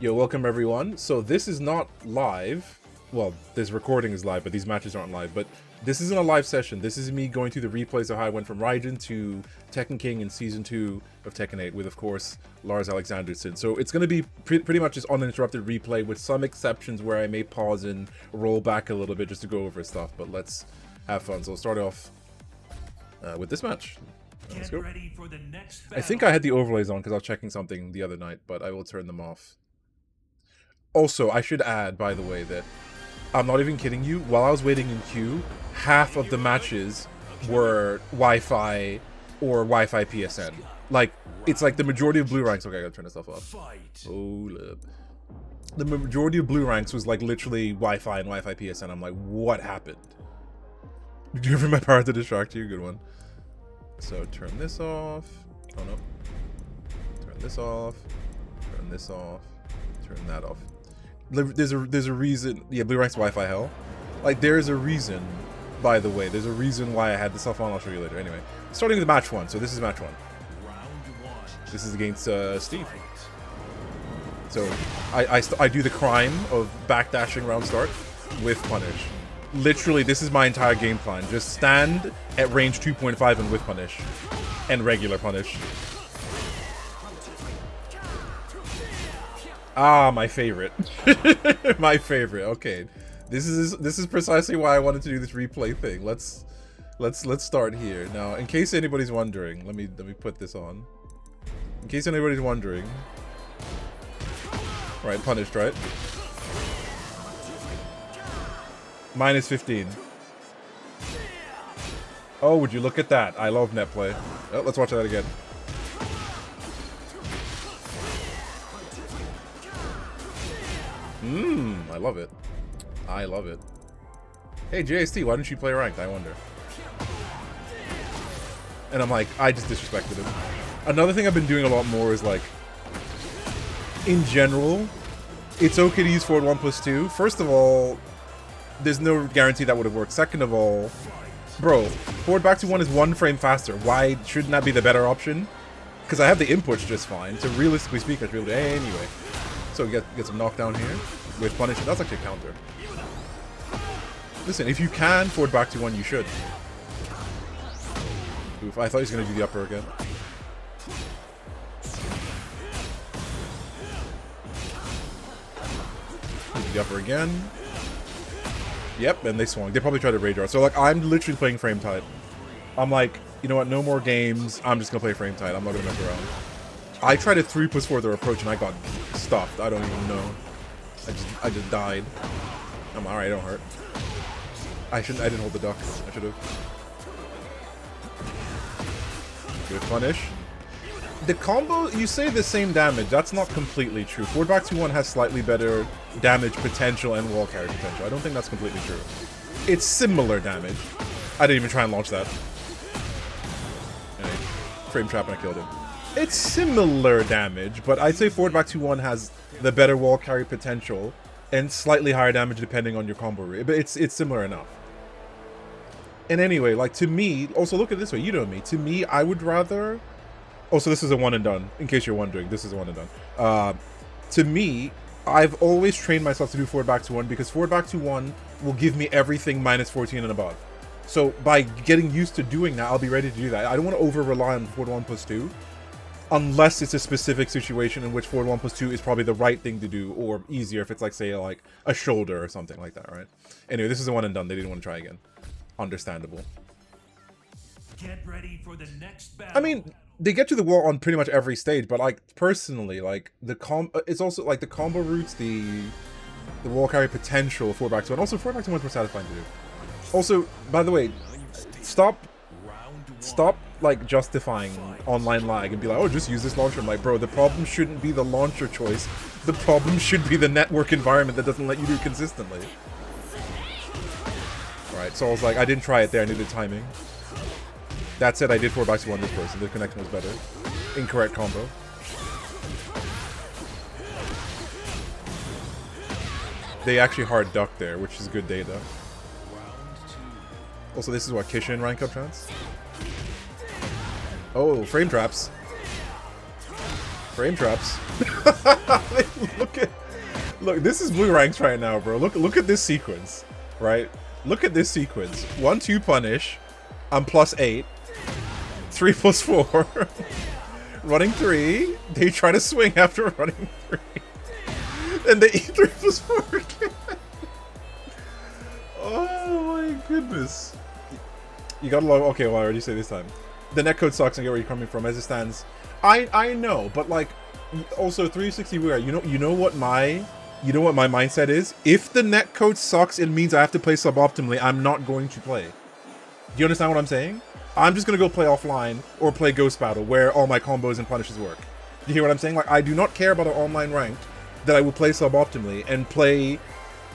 Yo, welcome everyone. So this is not live. Well, this recording is live, but these matches aren't live. But this isn't a live session. This is me going through the replays of how I went from Raiden to Tekken King in Season 2 of Tekken 8 with, of course, Lars Alexanderson. So it's going to be pretty much just uninterrupted replay with some exceptions where I may pause and roll back a little bit just to go over stuff. But let's have fun. So we'll start off with this match. Let's go. I think I had the overlays on because I was checking something the other night, but I will turn them off. Also, I should add, by the way, that I'm not even kidding you. While I was waiting in queue, half of the matches were Wi-Fi or Wi-Fi PSN. Like, it's like the majority of blue ranks. Okay, I gotta turn this stuff off. Hold up. The majority of blue ranks was like literally Wi-Fi and Wi-Fi PSN. I'm like, what happened? Did you ever my power to distract you? Good one. So turn this off. Oh no. Turn this off. Turn this off. Turn that off. There's a reason. Yeah, blue ranks Wi-Fi hell. Like, there's a reason, by the way. There's a reason why I had this stuff on. I'll show you later. Anyway, starting with match 1. So this is match 1. This is against Steve. So I do the crime of backdashing round start with punish. Literally, this is my entire game plan. Just stand at range 2.5 and with punish, and regular punish. Ah, my favorite. My favorite. Okay, this is precisely why I wanted to do this replay thing. Let's start here now. In case anybody's wondering, let me put this on. In case anybody's wondering, right? Punished, right? Minus 15. Oh, would you look at that? I love net play. Oh, let's watch that again. I love it. I love it. Hey, JST, why didn't you play ranked? I wonder. And I'm like, I just disrespected him. Another thing I've been doing a lot more is like, in general, it's okay to use forward 1+2. First of all, there's no guarantee that would have worked. Second of all, bro, forward back to 1 is 1 frame faster. Why shouldn't that be the better option? Because I have the inputs just fine. So realistically speaking, I should be able to anyway. So get some knockdown here with punish. That's actually a counter. Listen, if you can forward back to 1, you should. Oof, I thought he was going to do the upper again. The upper again. Yep, and they swung. They probably tried to rage out. So like, I'm literally playing frame tight. I'm like, you know what? No more games. I'm just gonna play frame tight. I'm not gonna mess around. I tried a 3+4 their approach and I got stuffed. I don't even know. I just died. I'm alright. Don't hurt. I didn't hold the duck. I should have. Good punish. The combo, you say the same damage. That's not completely true. Forward back to 1 has slightly better damage potential and wall carry potential. I don't think that's completely true. It's similar damage. I didn't even try and launch that. Anyway, frame trap and I killed him. It's similar damage, but I'd say forward back to 1 has the better wall carry potential and slightly higher damage depending on your combo rate. But it's similar enough. And anyway, like, to me, also look at it this way. You know me. To me, I would rather... Oh, so this is a one and done. In case you're wondering, this is a one and done. To me, I've always trained myself to do forward back to 1 because forward back to 1 will give me everything minus 14 and above. So by getting used to doing that, I'll be ready to do that. I don't want to over rely on forward 1+2 unless it's a specific situation in which forward 1+2 is probably the right thing to do, or easier if it's like, say, like a shoulder or something like that, right? Anyway, this is a one and done. They didn't want to try again. Understandable. Get ready for the next battle. I mean, they get to the wall on pretty much every stage, but like personally, like it's also like the combo routes, the wall carry potential of forward back to 1. Also, forward back to 1 is more satisfying to do. Also, by the way, stop like justifying online lag and be like, oh, just use this launcher. I'm like, bro, the problem shouldn't be the launcher choice. The problem should be the network environment that doesn't let you do it consistently. Right, so I was like, I didn't try it there. I needed timing. That said, I did forward back to 1 this person. The connection was better. Incorrect combo. They actually hard ducked there, which is good data. Also, this is what, Kishin rank up chance? Oh, frame traps. Frame traps. Look, this is blue ranks right now, bro. Look at this sequence, right? Look at this sequence. 1-2 punish. I'm +8. 3 + 4. Running 3. They try to swing after running 3. And they eat 3 + 4 again. Oh my goodness. You gotta love. Okay, well, I already say this time. The netcode sucks. I get where you're coming from. As it stands, I know, but like, also 360 weird. You know what my mindset is. If the netcode sucks, it means I have to play suboptimally. I'm not going to play. Do you understand what I'm saying? I'm just gonna go play offline or play Ghost Battle where all my combos and punishes work. Do you hear what I'm saying? Like, I do not care about an online ranked that I will play suboptimally and play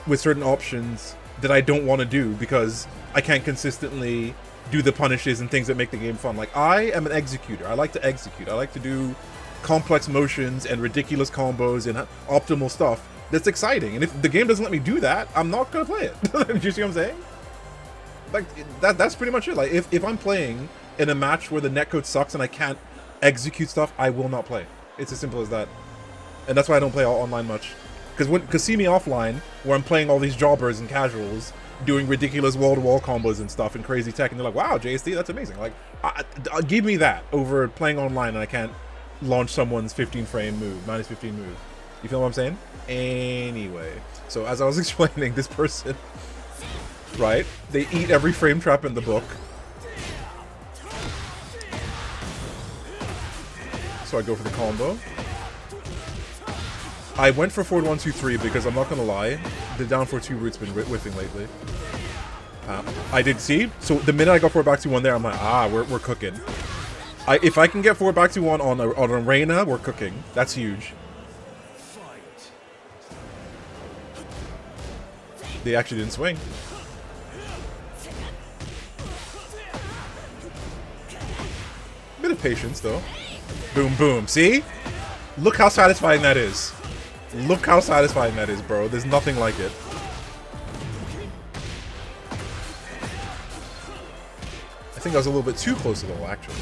with certain options that I don't want to do because I can't consistently do the punishes and things that make the game fun. Like, I am an executor. I like to execute. I like to do complex motions and ridiculous combos and optimal stuff that's exciting. And if the game doesn't let me do that, I'm not gonna play it. Do you see what I'm saying? Like, that's pretty much it. Like, if I'm playing in a match where the netcode sucks and I can't execute stuff, I will not play. It's as simple as that. And that's why I don't play online much. Because see me offline, where I'm playing all these jobbers and casuals, doing ridiculous wall-to-wall combos and stuff and crazy tech, and they're like, wow, JSD, that's amazing. Like, give me that over playing online and I can't launch someone's 15-frame move, -15 move. You feel what I'm saying? Anyway, so as I was explaining, this person, right, they eat every frame trap in the book. So I go for the combo. I went for forward 1-2-3 because I'm not gonna lie, the down 4-2 root's been whiffing lately. I did see, so the minute I got forward back to 1 there, I'm like, we're cooking. If I can get forward back to 1 on a Reina, we're cooking. That's huge. They actually didn't swing. Bit of patience though. Boom, boom. See? Look how satisfying that is. Look how satisfying that is, bro. There's nothing like it. I think I was a little bit too close to the wall, actually.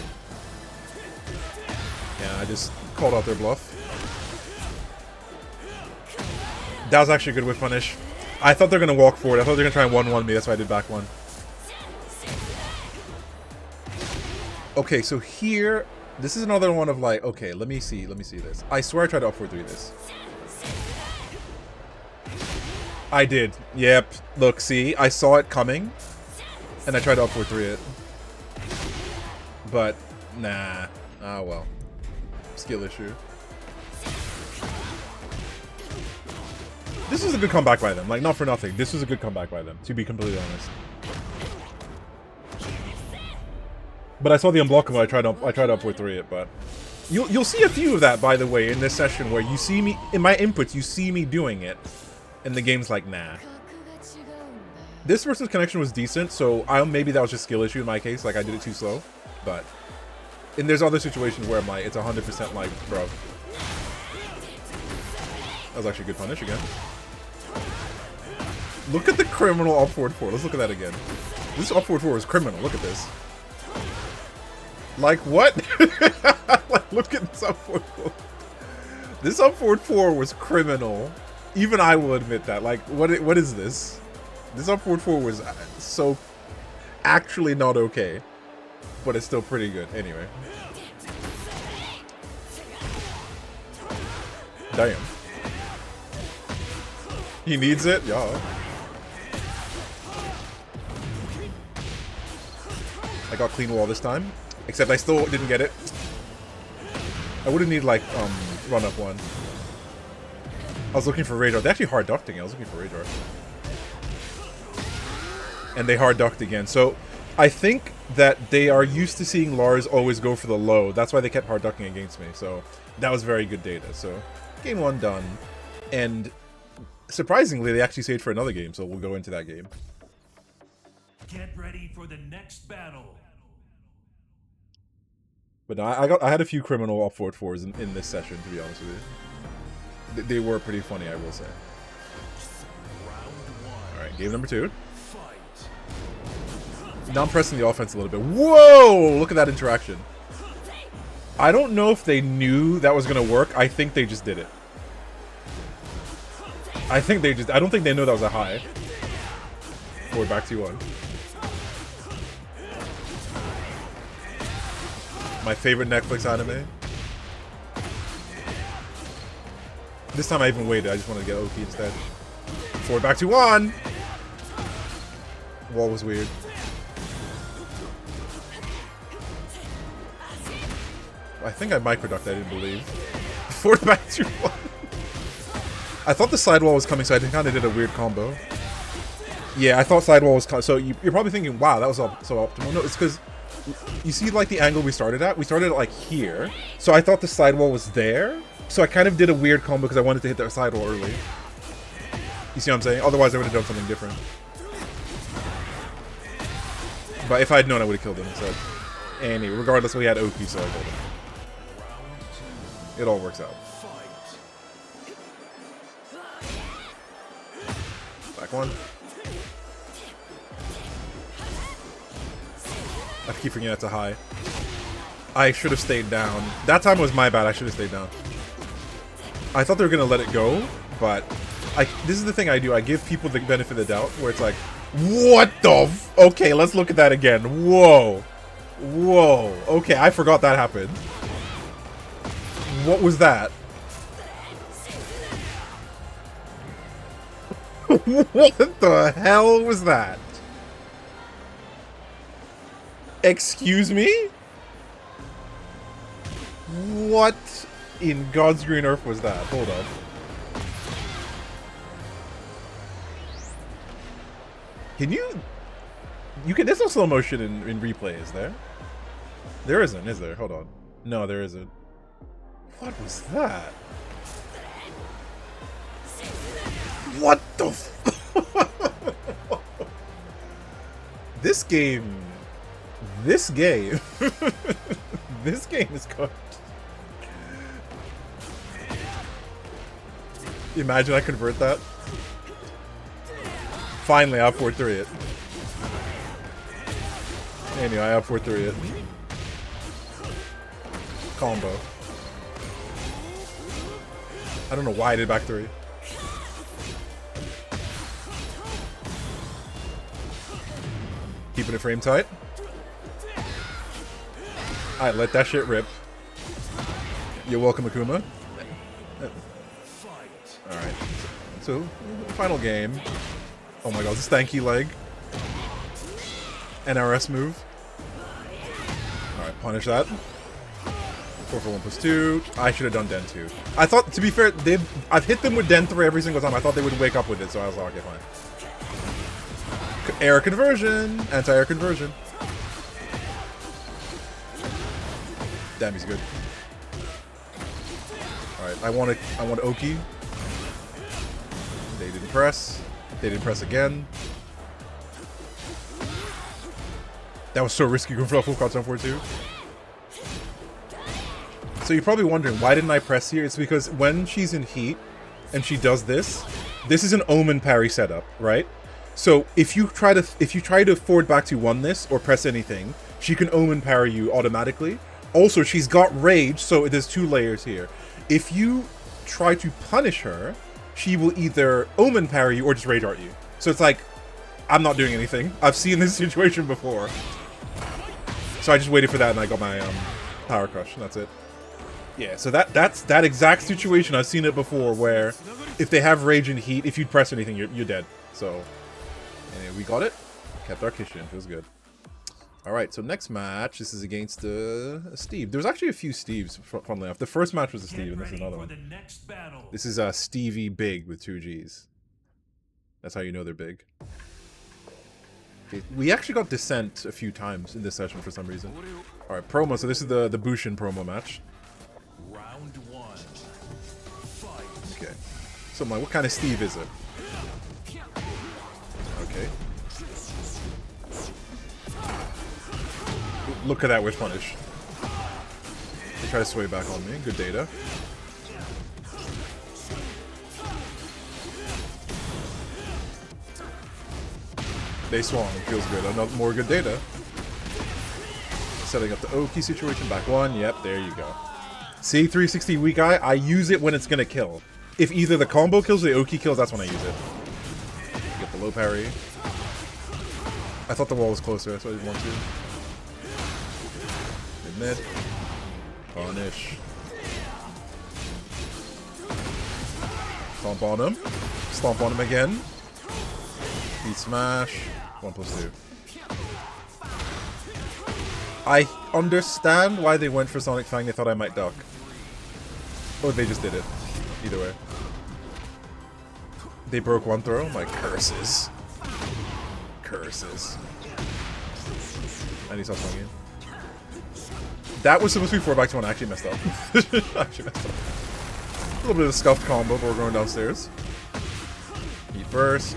Yeah, I just called out their bluff. That was actually a good whip punish. I thought they were going to walk forward. I thought they were going to try and 1-1 me. That's why I did back 1. Okay, so here... This is another one of like, okay, let me see this. I swear I tried to up 4-3 this. I did. Yep. Look, see? I saw it coming. And I tried to up 4-3 it. But, nah. Ah, well. Skill issue. This was a good comeback by them. Like, not for nothing. This was a good comeback by them, to be completely honest. But I saw the unblockable. I tried to up 4-3 it, but you'll see a few of that, by the way, in this session where you see me in my inputs. You see me doing it, and the game's like, nah. This person's connection was decent, so maybe that was just skill issue in my case. Like, I did it too slow, but and there's other situations where I'm like, it's 100% like, bro. That was actually a good punish again. Look at the criminal up forward 4. Let's look at that again. This up forward 4 is criminal. Look at this. Like, what? Like, look at this up forward 4. This up forward 4 was criminal. Even I will admit that. Like, what is this? This up forward 4 was so actually not okay. But it's still pretty good. Anyway. Damn. He needs it? Yeah. I got clean wall this time. Except I still didn't get it. I would have needed, like, run up 1. I was looking for radar. They actually hard ducked again. I was looking for radar. And they hard ducked again. So, I think that they are used to seeing Lars always go for the low. That's why they kept hard ducking against me. So, that was very good data. So, game 1 done. And, surprisingly, they actually saved for another game. So, we'll go into that game. Get ready for the next battle. But no, I had a few criminal up forward 4s in this session, to be honest with you. They were pretty funny, I will say. Alright, game number 2. Now I'm pressing the offense a little bit. Whoa! Look at that interaction. I don't know if they knew that was going to work. I think they just did it. I think they just... I don't think they know that was a high. Forward back 2-1. My favorite Netflix anime. This time I even waited. I just wanted to get OP instead. Forward back 2-1. Wall was weird. I think I microducked. I didn't believe. Forward back 2-1. I thought the sidewall was coming, so I kind of did a weird combo. Yeah, I thought sidewall was coming. So you're probably thinking, wow, that was so optimal. No, it's because you see, like, the angle we started at? We started at, like, here. So I thought the sidewall was there. So I kind of did a weird combo because I wanted to hit that sidewall early. You see what I'm saying? Otherwise, I would have done something different. But if I had known, I would have killed him instead. Anyway, regardless, we had OP, so I killed him. It all works out. Back one. I keep forgetting that's a high. I should have stayed down. That time was my bad. I should have stayed down. I thought they were going to let it go, but this is the thing I do. I give people the benefit of the doubt, where it's like, what the f... Okay, let's look at that again. Whoa. Whoa. Okay, I forgot that happened. What was that? What the hell was that? Excuse me? What in God's green earth was that? Hold up. Can you... There's no slow motion in replay, is there? There isn't, is there? Hold on. No, there isn't. What was that? What the f... This game... This game is cooked. Imagine I convert that. Finally, I have 4-3 it. Anyway, I have 4-3 it. Combo. I don't know why I did back 3. Keeping it frame tight. Alright, let that shit rip. You're welcome, Akuma. Alright. So, final game. Oh my god, this stanky leg. NRS move. Alright, punish that. 4 for 1 plus 2. I should have done Den 2. I thought, to be fair, I've hit them with Den 3 every single time. I thought they would wake up with it, so I was like, okay, fine. Air conversion! Anti-air conversion. Damn, he's good. Alright, I want Oki. They didn't press. They didn't press again. That was so risky going for that full cross on 4-2. So you're probably wondering, why didn't I press here? It's because when she's in heat and she does this, this is an omen parry setup, right? So if you try to forward back to 1 this or press anything, she can omen parry you automatically. Also, she's got rage, so there's 2 layers here. If you try to punish her, she will either omen parry you or just rage art you. So it's like, I'm not doing anything. I've seen this situation before. So I just waited for that and I got my power crush, and that's it. Yeah, so that's that exact situation. I've seen it before, where if they have rage and heat, if you press anything, you're dead. So anyway, we got it. Kept our Kishin. Feels good. Alright, so next match, this is against Steve. There was actually a few Steves, funnily enough. The first match was a Steve, and this is another one. This is steviebigg with 2 Gs. That's how you know they're big. Okay, we actually got Descent a few times in this session for some reason. Alright, promo. So this is the Bushin promo match. Round 1. Fight. Okay. So, what kind of Steve is it? Okay. Look at that with punish. They try to sway back on me. Good data. They swung. Feels good. Another more good data. Setting up the Oki situation. Back 1. Yep, there you go. See, 360 weak eye. I use it when it's gonna kill. if either the combo kills or the Oki kills, that's when I use it. Get the low parry. I thought the wall was closer, that's why I didn't want to. Mid. Punish. Stomp on him. Stomp on him again. Beat smash. 1+2. I understand why they went for Sonic Fang. They thought I might duck. Or they just did it. Either way. They broke one throw? My curses. Curses. I need to stop swinging. That was supposed to be 4 back to 1. I actually messed up. A little bit of a scuffed combo, but we're going downstairs. Eat first.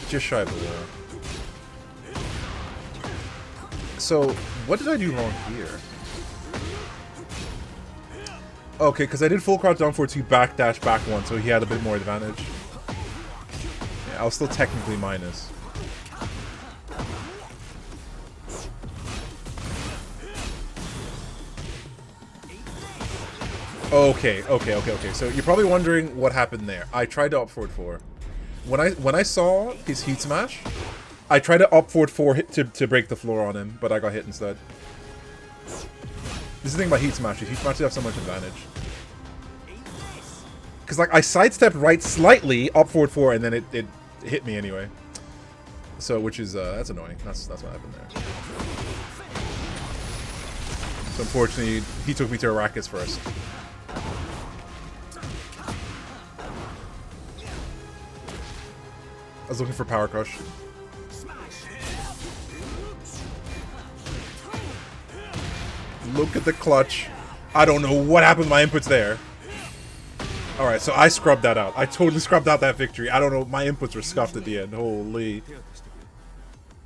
Just shy of the wall. So, what did I do wrong here? Okay, because I did full crouch down 4-2, back dash, back 1, so he had a bit more advantage. Yeah, I was still technically minus. Okay. So you're probably wondering what happened there. I tried to up forward 4. When I saw his heat smash, I tried to up forward 4 to break the floor on him, but I got hit instead. This is the thing about heat smashes. Heat smashes have so much advantage. Because like I sidestepped right slightly, up forward 4, and then it hit me anyway. So which is that's annoying. That's what happened there. So unfortunately, he took me to Arrakis first. I was looking for Power Crush. Look at the clutch. I don't know what happened to my inputs there. Alright, so I scrubbed that out. I totally scrubbed out that victory. I don't know. My inputs were scuffed at the end. Holy.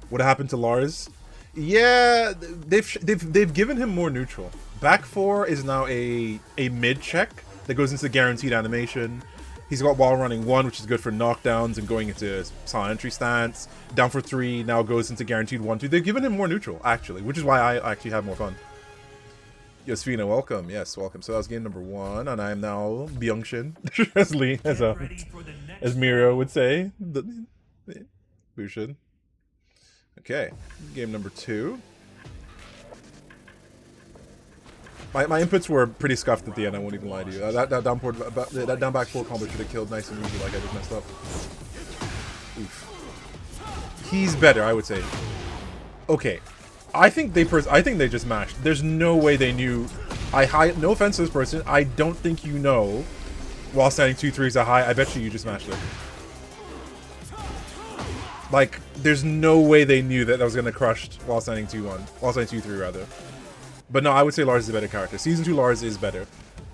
What happened to Lars? Yeah, they've given him more neutral. Back 4 is now a mid check that goes into guaranteed animation. He's got wall running 1, which is good for knockdowns and going into silent entry stance. Down for 3 now goes into guaranteed 1-2. They've given him more neutral, actually, which is why I actually have more fun. Yosfina, welcome. Yes, welcome. So that was game number 1, and I am now Byung-shin, as Miro would say. Bushin. Okay, game number 2. My inputs were pretty scuffed at the end, I won't even lie to you. That down back 4 combo should have killed nice and easy, like I just messed up. Oof. He's better, I would say. Okay. I think they just mashed. There's no way they knew. No offense to this person, I don't think you know while standing 2-3s a high. I bet you just mashed it. Like, there's no way they knew that was gonna crush while standing 2-1. While standing 2-3 rather. But no, I would say Lars is a better character. Season 2 Lars is better.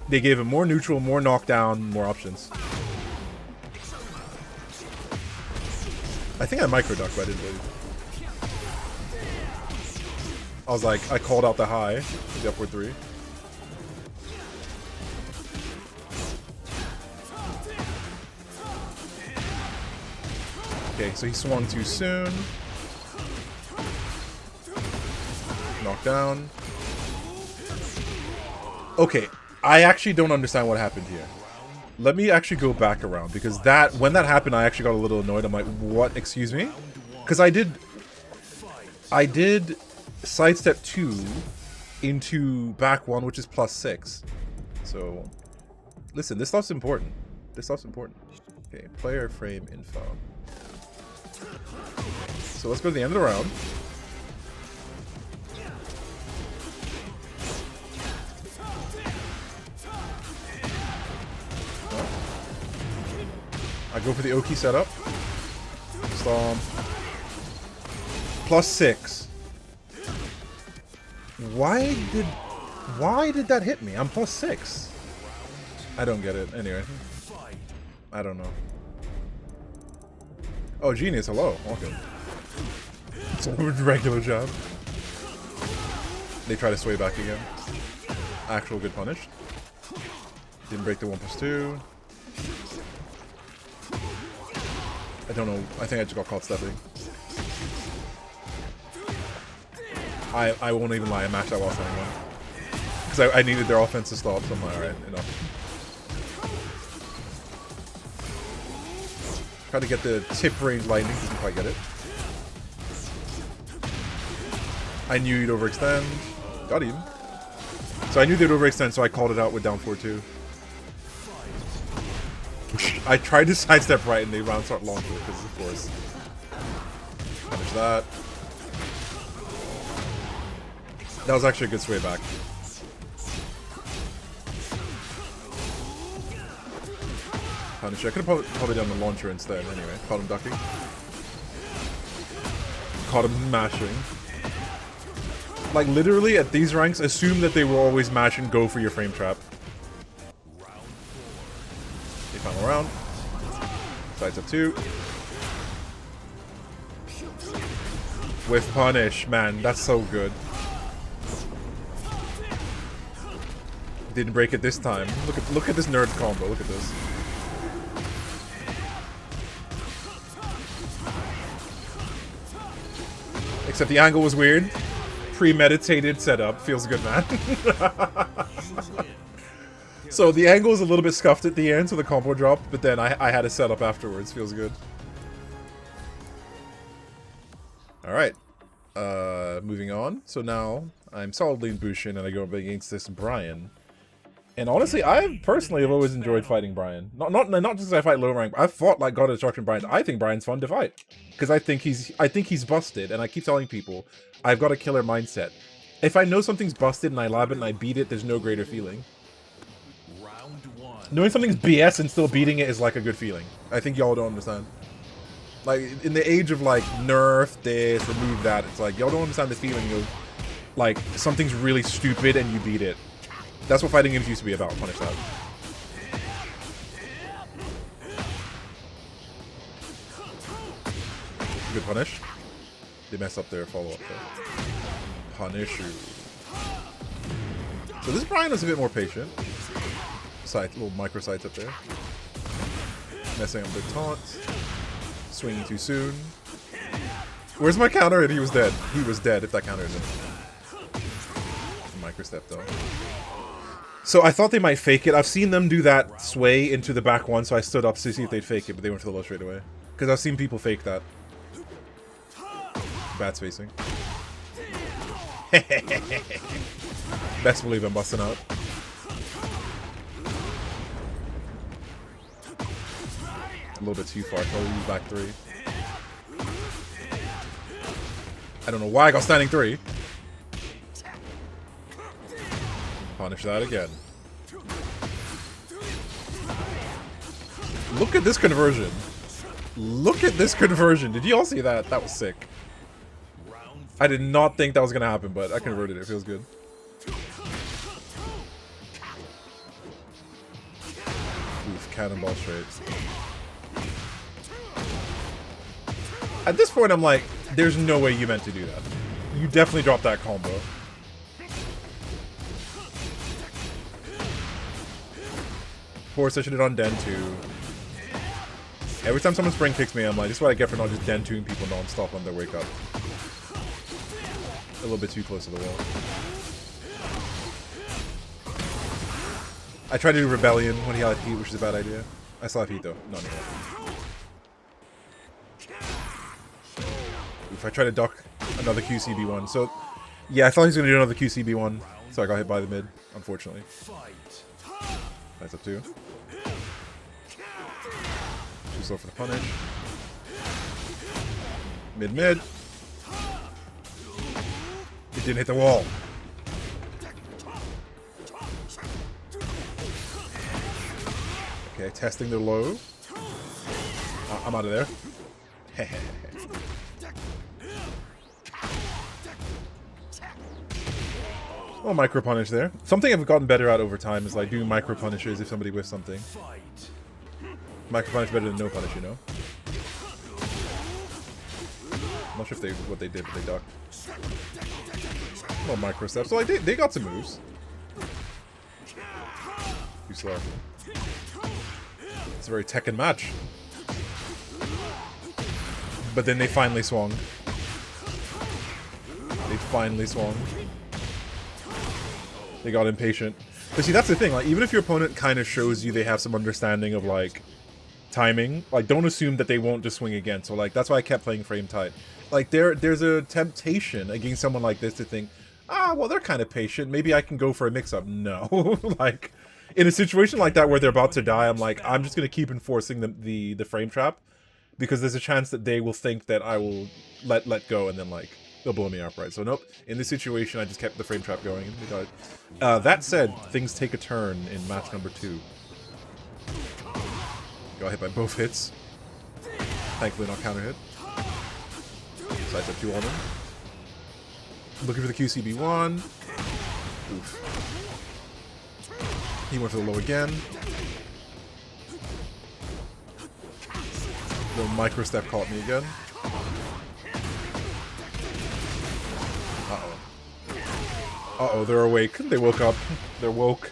They gave him more neutral, more knockdown, more options. I think I micro-ducked, but I didn't really. I was like, I called out the high, the upward 3. Okay, so he swung too soon. Knocked down. Okay, I actually don't understand what happened here. Let me actually go back around, because when that happened, I actually got a little annoyed. I'm like, what? Excuse me? Because I did sidestep 2 into back 1, which is +6. So, listen, this stuff's important. This stuff's important. Okay, player frame info. So let's go to the end of the round. I go for the Oki setup. Stomp. +6. Why did that hit me? I'm +6. I don't get it. Anyway. I don't know. Oh, genius, hello. Welcome. It's a regular job. They try to sway back again. Actual good punish. Didn't break the 1+2. I don't know. I think I just got caught stepping. I won't even lie. I mashed that while standing 1. Because I needed their offense to stop, so I'm like, alright, enough. Try to get the tip range lightning, didn't quite get it. I knew you'd overextend. Got him. So I knew they'd overextend, so I called it out with down 4-2. I tried to sidestep right and they round start long for it, because of course. Punish that. That was actually a good sway back. Punish. I could have probably done the launcher instead anyway. Caught him ducking. Caught him mashing. Like, literally, at these ranks, assume that they will always mash and go for your frame trap. Okay, final round. Sides up 2. With punish, man, that's so good. Didn't break it this time. Look at this nerd combo, look at this. Except the angle was weird. Premeditated setup. Feels good, man. So the angle is a little bit scuffed at the end, so the combo dropped, but then I had a setup afterwards. Feels good. Alright. Moving on. So now I'm solidly in Bushin and I go up against this Bryan. And honestly, I personally have always enjoyed fighting Bryan. Not just as I fight low rank. I've fought like God of Destruction Bryan. I think Bryan's fun to fight because I think he's busted, and I keep telling people I've got a killer mindset. If I know something's busted and I lab it and I beat it, there's no greater feeling. Round 1. Knowing something's BS and still beating it is like a good feeling. I think y'all don't understand. Like in the age of like nerf this, remove that, it's like y'all don't understand the feeling of like something's really stupid and you beat it. That's what fighting games used to be about. Punish that. Good punish. They mess up their follow-up though. Punish you. So this Bryan was a bit more patient. Sight, little micro sights up there. Messing up the taunt. Swinging too soon. Where's my counter? And he was dead. He was dead if that countered him. Micro step though. So I thought they might fake it. I've seen them do that sway into the back one, so I stood up to see if they'd fake it, but they went for the low straight away. Because I've seen people fake that. Bad spacing. Best believe I'm busting out. A little bit too far. Probably use back 3. I don't know why I got standing 3. Punish that again. Look at this conversion. Look at this conversion. Did you all see that? That was sick. I did not think that was going to happen, but I converted it. It feels good. Oof, cannonball straight. At this point, I'm like, there's no way you meant to do that. You definitely dropped that combo. Force I should have done Den 2. Every time someone spring kicks me, I'm like, this is what I get for not just Den 2ing people non-stop on their wake up. A little bit too close to the wall. I tried to do Rebellion when he had heat, which is a bad idea. I still have heat though. Not anymore. If I try to duck another QCB one. So, yeah, I thought he was going to do another QCB one. So I got hit by the mid, unfortunately. That's up 2. Too slow for the punish. Mid. It didn't hit the wall. Okay, testing the low. I'm out of there. Oh, micro punish there. Something I've gotten better at over time is like doing micro punishes if somebody whiffs something. Micro punish better than no punish, you know? I'm not sure if what they did, but they ducked. Well, micro steps. So like they got some moves. Too slow. It's a very Tekken match. But then they finally swung. They finally swung. They got impatient. But see, that's the thing. Like, even if your opponent kind of shows you they have some understanding of, like, timing, like, don't assume that they won't just swing again. So, like, that's why I kept playing frame tight. Like, there's a temptation against someone like this to think, ah, well, they're kind of patient. Maybe I can go for a mix-up. No. Like, in a situation like that where they're about to die, I'm like, I'm just going to keep enforcing the frame trap. Because there's a chance that they will think that I will let go and then, like, they'll blow me outright. So, nope. In this situation, I just kept the frame trap going and we got it. That said, things take a turn in match number 2. Got hit by both hits. Thankfully not counter hit. Sides up 2 on him. Looking for the QCB1. Oof. He went for the low again. Little micro step caught me again. Uh-oh. Uh-oh, they're awake. They woke up. They're woke.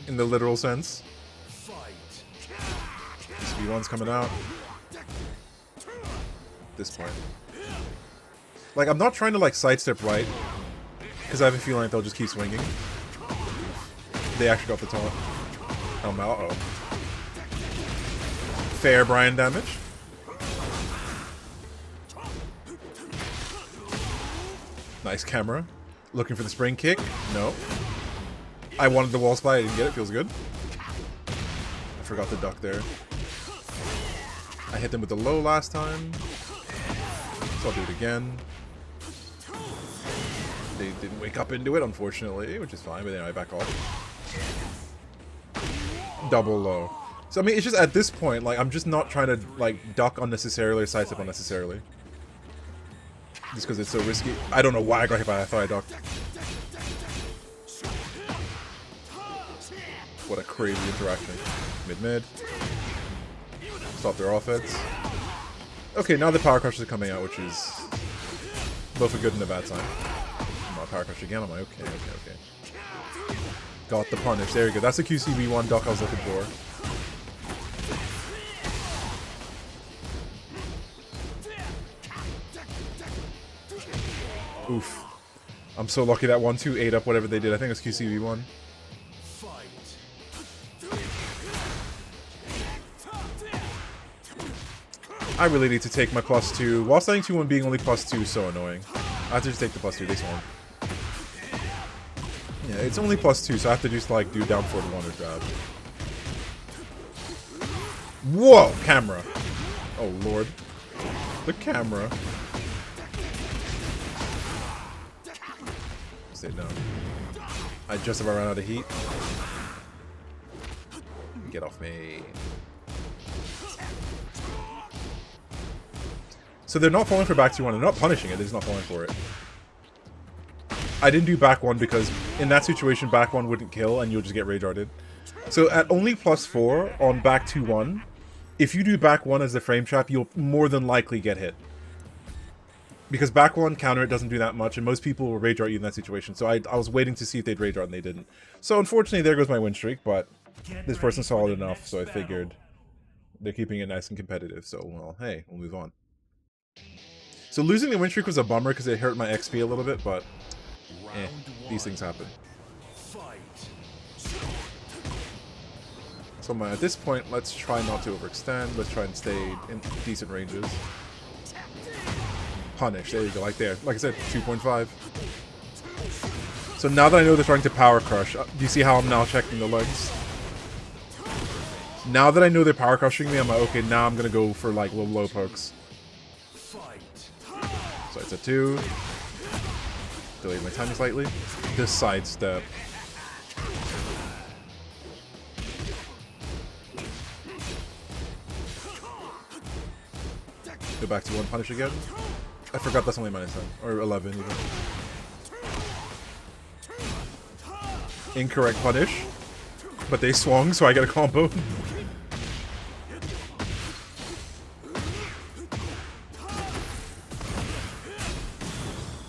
In the literal sense. QCB1's coming out. At this point. Like, I'm not trying to, like, sidestep right. Because I have a feeling like they'll just keep swinging. They actually got the taunt. Uh-oh. Fair Bryan damage. Nice camera. Looking for the spring kick. No. I wanted the wall slide. I didn't get it. Feels good. I forgot the duck there. I hit them with the low last time. So I'll do it again. They didn't wake up into it, unfortunately, which is fine, but anyway, back off. Double low. So, I mean, it's just at this point, like, I'm just not trying to, like, duck unnecessarily or sidestep unnecessarily. Just because it's so risky. I don't know why I got hit by that. I thought I ducked. What a crazy interaction. Mid-mid. Stop their offense. Okay, now the power crushers are coming out, which is both a good and a bad sign. Power crush again. I'm like, okay. Got the punish. There we go. That's the QCB1 duck I was looking for. Oof. I'm so lucky that 1-2 ate up whatever they did. I think it was QCB1. I really need to take my +2. While standing 2-1 being only +2 is so annoying. I have to just take the +2 this one. Yeah, it's only +2, so I have to just, like, do down 4-1 or grab. Whoa! Camera. Oh, Lord. The camera. Stay down. I just about ran out of heat. Get off me. So they're not falling for back 2-1. They're not punishing it. They're just not falling for it. I didn't do back 1 because in that situation, back 1 wouldn't kill and you'll just get rage arted. So at only +4 on back 2-1, if you do back 1 as the frame trap, you'll more than likely get hit. Because back 1 counter, it doesn't do that much, and most people will rage art you in that situation. So I was waiting to see if they'd rage art, and they didn't. So unfortunately, there goes my win streak, but this person's solid enough, so I figured they're keeping it nice and competitive. So, well, hey, we'll move on. So losing the win streak was a bummer because it hurt my XP a little bit, but these things happen. So at this point, let's try not to overextend. Let's try and stay in decent ranges. Punish. There you go. Like there. Like I said, 2.5. So now that I know they're trying to power crush, do you see how I'm now checking the legs? Now that I know they're power crushing me, I'm like, okay, now I'm gonna go for like little low pokes. So it's a 2. Delayed my timing slightly. This sidestep. Go back to 1 punish again. I forgot that's only -10 or 11 even. Incorrect punish, but they swung, so I get a combo.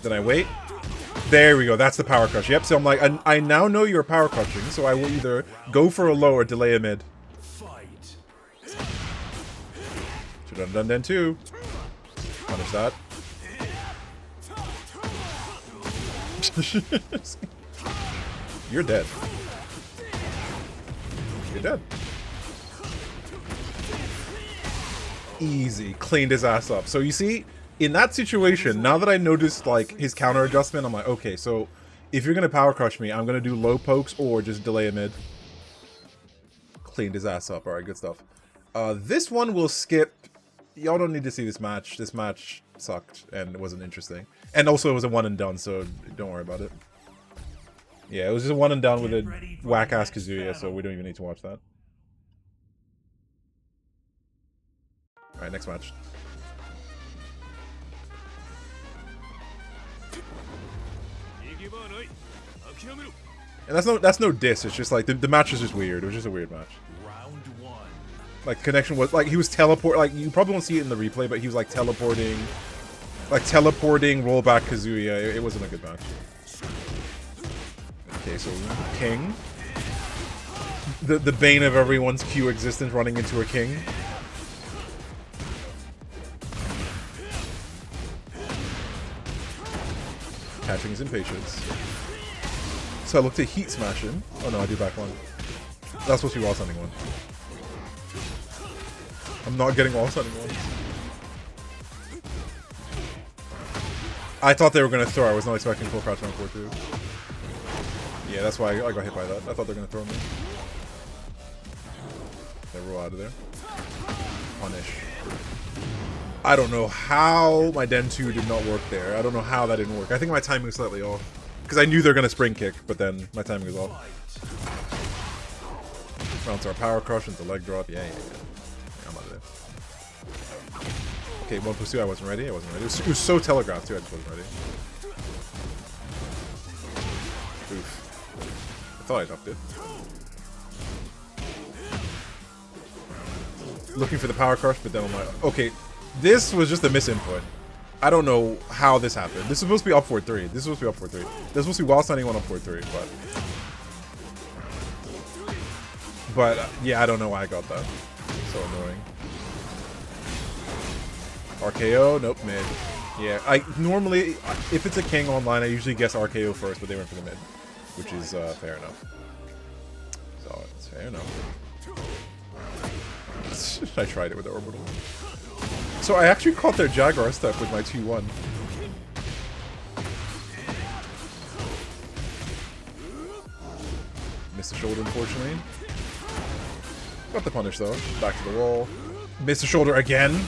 Then I wait. There we go. That's the power crush. Yep. So I'm like, I now know you're power crushing, so I will either go for a low or delay a mid. Should have done then too. Punish that. You're dead. You're dead. Easy. Cleaned his ass up. So you see, in that situation, now that I noticed like his counter adjustment, I'm like, okay, so if you're gonna power crush me, I'm gonna do low pokes or just delay a mid. Cleaned his ass up. Alright, good stuff. This one will skip. Y'all don't need to see this match. This match sucked and it wasn't interesting. And also it was a one and done, so don't worry about it. Yeah, it was just a one and done with a whack-ass Kazuya, so we don't even need to watch that. Alright, next match. And that's no diss, it's just like the match is just weird. It was just a weird match. Round one. Like connection was like he was teleport, like you probably won't see it in the replay, but he was like teleporting rollback Kazuya. It wasn't a good match. Okay, so King. The bane of everyone's Q existence running into a King. Catching his impatience. So I looked at Heat Smash him. Oh no, I do back one. That's supposed to be wall sending one. I'm not getting wall sending one. I thought they were going to throw. I was not expecting full crouch on 4-2. Yeah, that's why I got hit by that. I thought they were going to throw me. They roll out of there. Punish. I don't know how my Den 2 did not work there. I don't know how that didn't work. I think my timing was slightly off. Because I knew they were going to spring kick, but then my timing was off. Rounds our power crush into leg drop. Yeah. I'm out of there. Okay, 1+2, I wasn't ready. It was so telegraphed too, I just wasn't ready. Oof. I thought I ducked it. Looking for the power crush, but then I'm like, okay, this was just a misinput. I don't know how this happened. This is supposed to be up 4-3. This is supposed to be supposed to be while standing one up 4-3, but yeah, I don't know why I got that. So annoying. RKO, nope, mid. Yeah, I normally, if it's a King online, I usually guess RKO first, but they went for the mid, which is fair enough. So it's fair enough. I tried it with the orbital. So I actually caught their Jaguar step with my 2-1. Missed the shoulder, unfortunately. Got the punish, though. Back to the wall. Missed the shoulder again.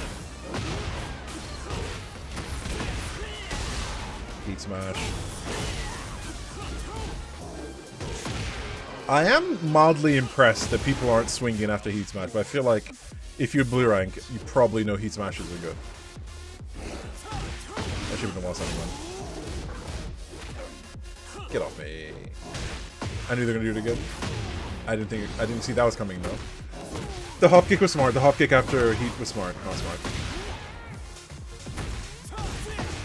Heat smash. I am mildly impressed that people aren't swinging after Heat Smash, but I feel like if you're blue rank, you probably know Heat Smashes are good. I should have been lost anyone. Get off me. I knew they were gonna do it again. I didn't see that was coming though. The hop kick was smart. The hop kick after Heat was smart. Not smart.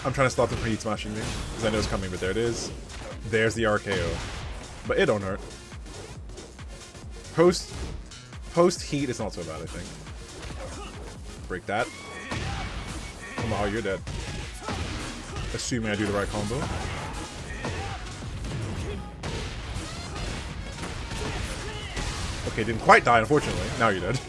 I'm trying to stop them from Heat Smashing me, because I know it's coming, but there it is. There's the RKO. But it don't hurt. Post Heat is not so bad, I think. Break that. Oh, you're dead. Assuming I do the right combo. Okay, didn't quite die, unfortunately. Now you're dead.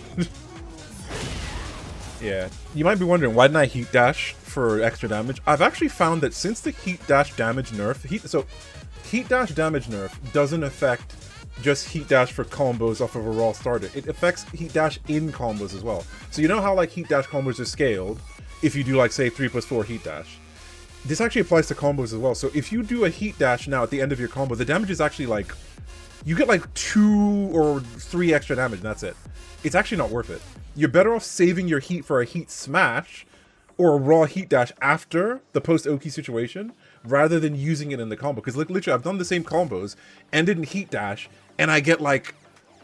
Yeah. You might be wondering, why didn't I Heat Dash for extra damage? I've actually found that since the Heat Dash damage nerf... Heat Dash damage nerf doesn't affect just Heat Dash for combos off of a raw starter. It affects Heat Dash in combos as well. So you know how like Heat Dash combos are scaled if you do like say 3+4 Heat Dash? This actually applies to combos as well. So if you do a Heat Dash now at the end of your combo, the damage is actually like... You get like 2 or 3 extra damage and that's it. It's actually not worth it. You're better off saving your heat for a Heat Smash or a raw Heat Dash after the post-Oki situation rather than using it in the combo. Because like, literally, I've done the same combos, ended in Heat Dash, and I get like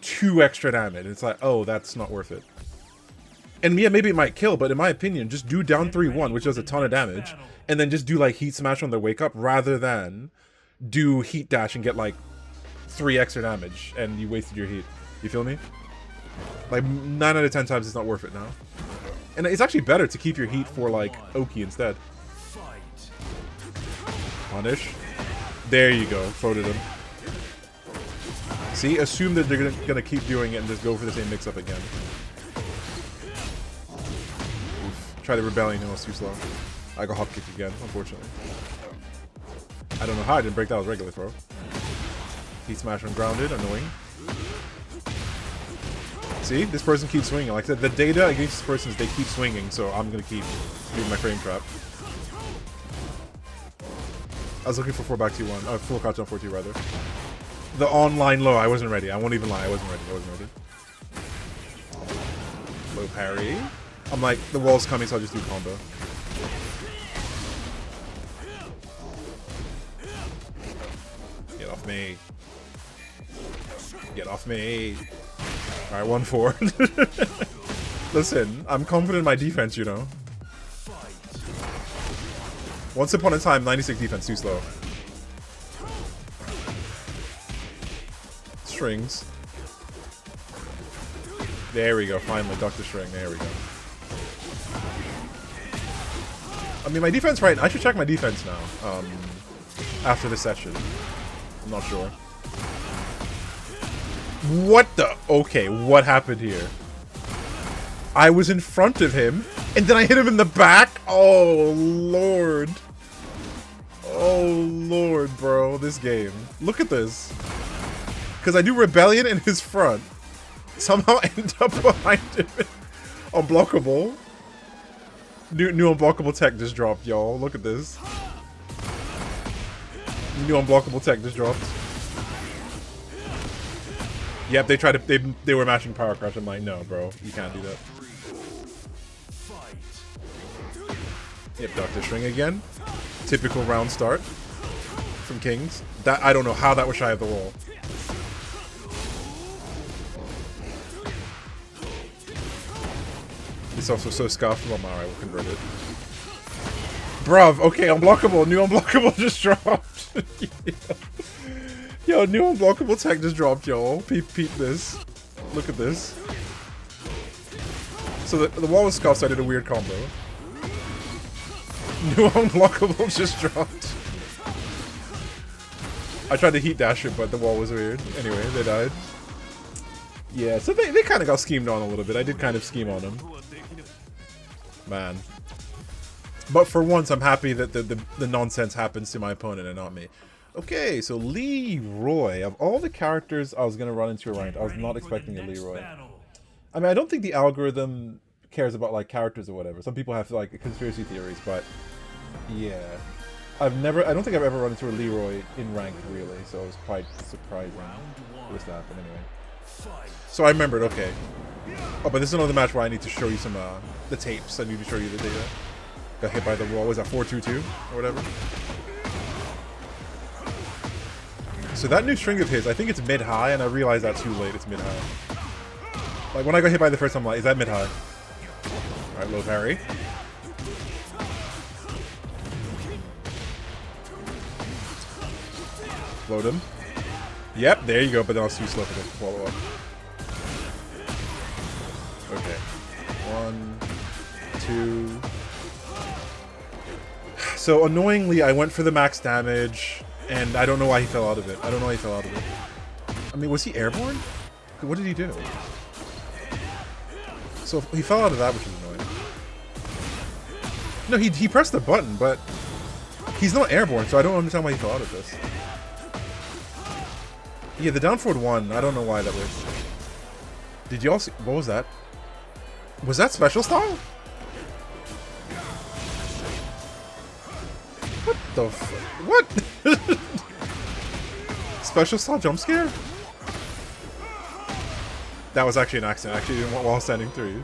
2 extra damage. It's like, oh, that's not worth it. And yeah, maybe it might kill, but in my opinion, just do down 3-1, which does a ton of damage, and then just do like Heat Smash on their wake up rather than do Heat Dash and get like 3 extra damage and you wasted your heat. You feel me? Like 9 out of 10 times it's not worth it now. And it's actually better to keep your heat for like Oki instead. Punish. There you go. Floated him. See, assume that they're gonna keep doing it and just go for the same mix-up again. Oof. Try the rebellion, it was too slow. I got hop kick again, unfortunately. I don't know how I didn't break that with regular throw. Heat smash ungrounded, annoying. See, this person keeps swinging. Like I said, the data against this person is they keep swinging, so I'm gonna keep doing my frame trap. I was looking for 4 back 2-1. Oh, full crouch on 4-2 rather. The online low, I wasn't ready. I won't even lie, I wasn't ready. Low parry. I'm like, the wall's coming, so I'll just do combo. Get off me. Get off me. Alright, 1-4. Listen, I'm confident in my defense, you know. Once upon a time, 96 defense, too slow. Strings. There we go, finally, Dr. String, there we go. I mean, my defense, right, I should check my defense now, after this session. I'm not sure. What the? Okay, what happened here? I was in front of him, and then I hit him in the back? Oh, Lord. Oh, Lord, bro, this game. Look at this. Because I do Rebellion in his front. Somehow end up behind him. Unblockable. New unblockable tech just dropped, y'all. Look at this. New unblockable tech just dropped. Yep, they tried to. They were matching power crush. I'm like, no, bro, you can't do that. Yep, Dr. String again. Typical round start from Kings. That I don't know how that was shy of the wall. It's also so scuffed. Well, alright, we'll convert it. Bruv, okay, unblockable. New unblockable just dropped. Yo, new unblockable tech just dropped, y'all. Peep this. Look at this. So the wall was scuffed, so I did a weird combo. New unblockable just dropped. I tried to heat dash it, but the wall was weird. Anyway, they died. Yeah, so they kind of got schemed on a little bit. I did kind of scheme on them. Man. But for once, I'm happy that the nonsense happens to my opponent and not me. Okay, so Leroy. Of all the characters I was going to run into around, I was not expecting a Leroy. I mean, I don't think the algorithm cares about, like, characters or whatever. Some people have, like, conspiracy theories, but yeah. I don't think I've ever run into a Leroy in ranked, really, so it was quite surprising for this to happen anyway. So I remembered, okay. Oh, but this is another match where I need to show you some, the tapes. I need to show you the data. Got hit by the wall. Was that 4-2-2 or whatever? So that new string of his, I think it's mid-high, and I realized that too late. It's mid-high. Like, when I got hit by the first time, I'm like, is that mid-high? Alright, low parry. Load him. Yep, there you go, but then I was too slow for the follow-up. Okay. 1, 2... So, annoyingly, I went for the max damage, and I don't know why he fell out of it. I don't know why he fell out of it. I mean, was he airborne? What did he do? So, he fell out of that, which is annoying. No, he pressed the button, but he's not airborne, so I don't understand why he fell out of this. Yeah, the down forward 1, I don't know why that was. Did you all see? What was that? Was that special style? What the f- What? Special style jump scare? That was actually an accident. I actually didn't want while standing through.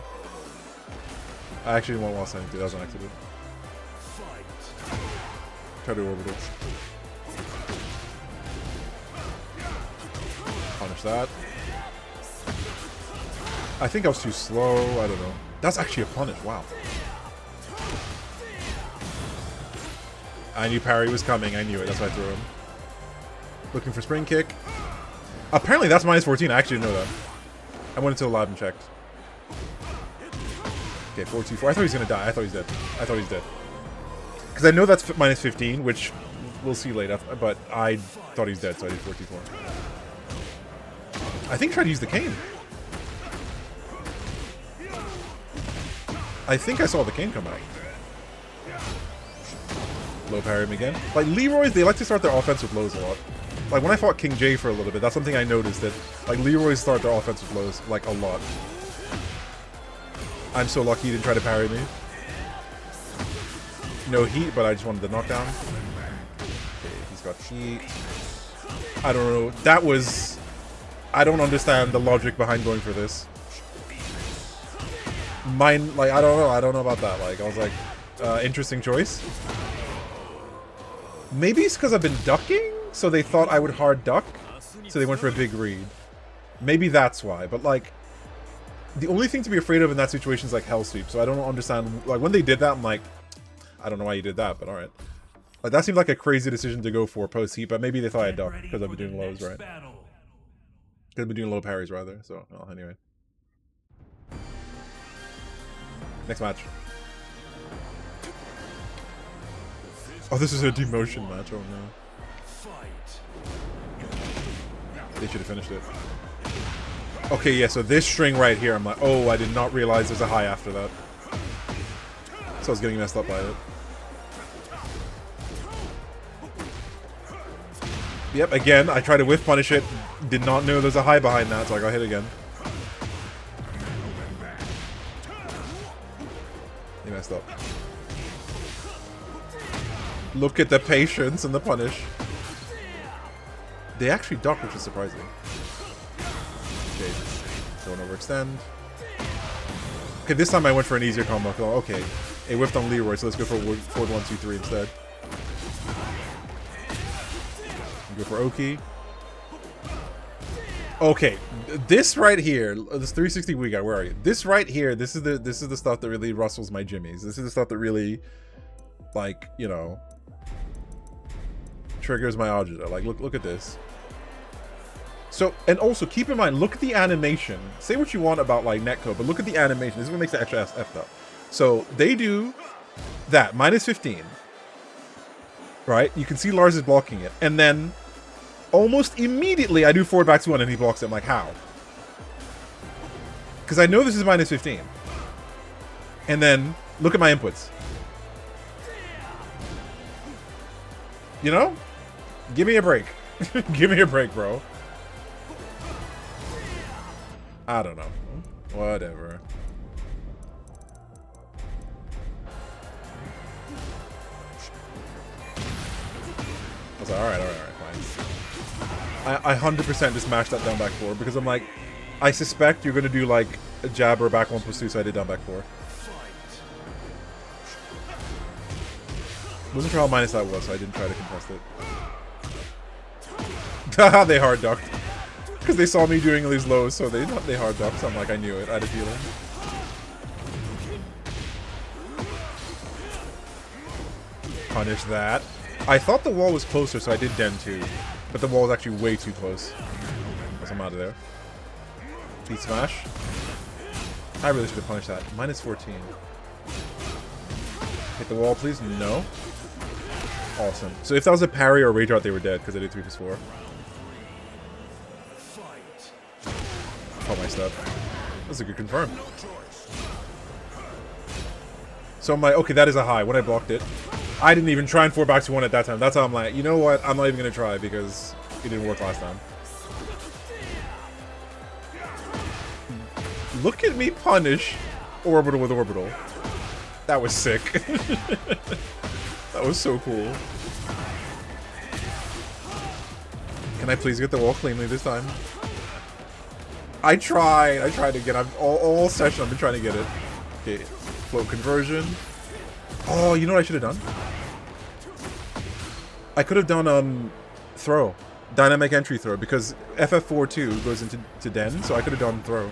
I actually didn't want while standing through. That was an accident. Try to orbit it. Punish that. I think I was too slow. I don't know. That's actually a punish. Wow. I knew parry was coming. I knew it. That's why I threw him. Looking for spring kick. Apparently that's minus 14. I actually didn't know that. I went into the lab and checked. Okay, 4-2-4. I thought he was going to die. I thought he's dead. I thought he's dead. Because I know that's minus 15, which we'll see later. But I thought he's dead, so I did 4-2-4. I think try to use the cane. I think I saw the cane come out. Low parry him again. Like, Leroy's, they like to start their offense with lows a lot. Like, when I fought King J for a little bit, that's something I noticed, that, like, Leroy's start their offense with lows, like, a lot. I'm so lucky he didn't try to parry me. No heat, but I just wanted the knockdown. Okay, he's got heat. I don't know. That was... I don't understand the logic behind going for this. Mine, like, I don't know. I don't know about that. Like, I was like, interesting choice. Maybe it's because I've been ducking, so they thought I would hard duck, so they went for a big read. Maybe that's why, but like, the only thing to be afraid of in that situation is like hell sweep, so I don't understand, like when they did that, I'm like, I don't know why you did that, but alright. Like that seemed like a crazy decision to go for post-heat, but maybe they thought I'd duck, because I've been doing lows, right? Because I've been doing low parries rather, so, well, anyway. Next match. Oh, this is a demotion match. Oh no. They should have finished it. Okay, yeah, so this string right here, I'm like, oh, I did not realize there's a high after that. So I was getting messed up by it. Yep, again, I tried to whiff punish it. Did not know there's a high behind that, so I got hit again. They messed up. Look at the patience and the punish. They actually ducked, which is surprising. Okay, don't overextend. Okay, this time I went for an easier combo. Oh, okay, it whiffed on Leroy, so let's go for forward 1, 2, 3 instead. Go for Oki. Okay, this right here, this 360 we got. Where are you? This right here, this is the stuff that really rustles my jimmies. This is the stuff that really, like, you know, triggers my agita. Like, look at this. So, and also keep in mind, look at the animation. Say what you want about like netcode, but look at the animation. This is what makes the extra ass effed up. So they do that -15, right? You can see Lars is blocking it, and then almost immediately I do forward back to 1 and he blocks it. I'm like, how? Because I know this is -15, and then look at my inputs. You know? Give me a break. Give me a break, bro. I don't know. Whatever. I was like, alright, fine. I 100% just mashed that down back 4 because I'm like, I suspect you're going to do like a jab or a back 1+2, so I did down back 4. Wasn't sure how minus that was, so I didn't try to contest it. Haha, they hard ducked. Because they saw me doing these lows, so they hard ducked, so I'm like, I knew it. I had a feeling. Punish that. I thought the wall was closer, so I did den too. But the wall was actually way too close. So I'm out of there. Beat smash. I really should have punished that. -14. Hit the wall, please. No. Awesome. So if that was a parry or a rage out, they were dead because I did 3+4. Oh, my stuff. That's a good confirm. So I'm like, okay, that is a high. When I blocked it, I didn't even try and forward back to 1 at that time. That's how I'm like, you know what? I'm not even going to try because it didn't work last time. Look at me punish orbital with orbital. That was sick. That was so cool. Can I please get the wall cleanly this time? I tried again. I've all session I've been trying to get it. Okay, float conversion. Oh, you know what I should have done? I could have done throw. Dynamic entry throw, because FF4-2 goes into den, so I could have done throw.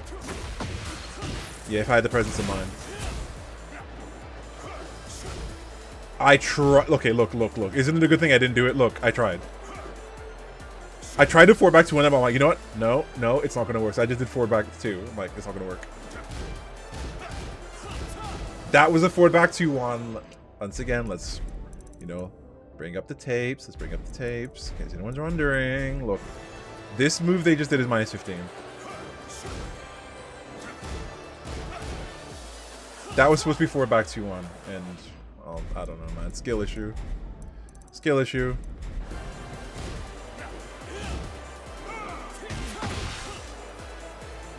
Yeah, if I had the presence of mind. I tried. Okay, look. Isn't it a good thing I didn't do it? Look, I tried. I tried to forward back to 1, I'm like, you know what? No, it's not going to work. So I just did forward back to 2. I'm like, it's not going to work. That was a forward back to 1. Once again, let's, you know, bring up the tapes. Let's bring up the tapes. In case anyone's wondering. Look. This move they just did is minus 15. That was supposed to be forward back 2-1, and I don't know, man. Skill issue. Skill issue.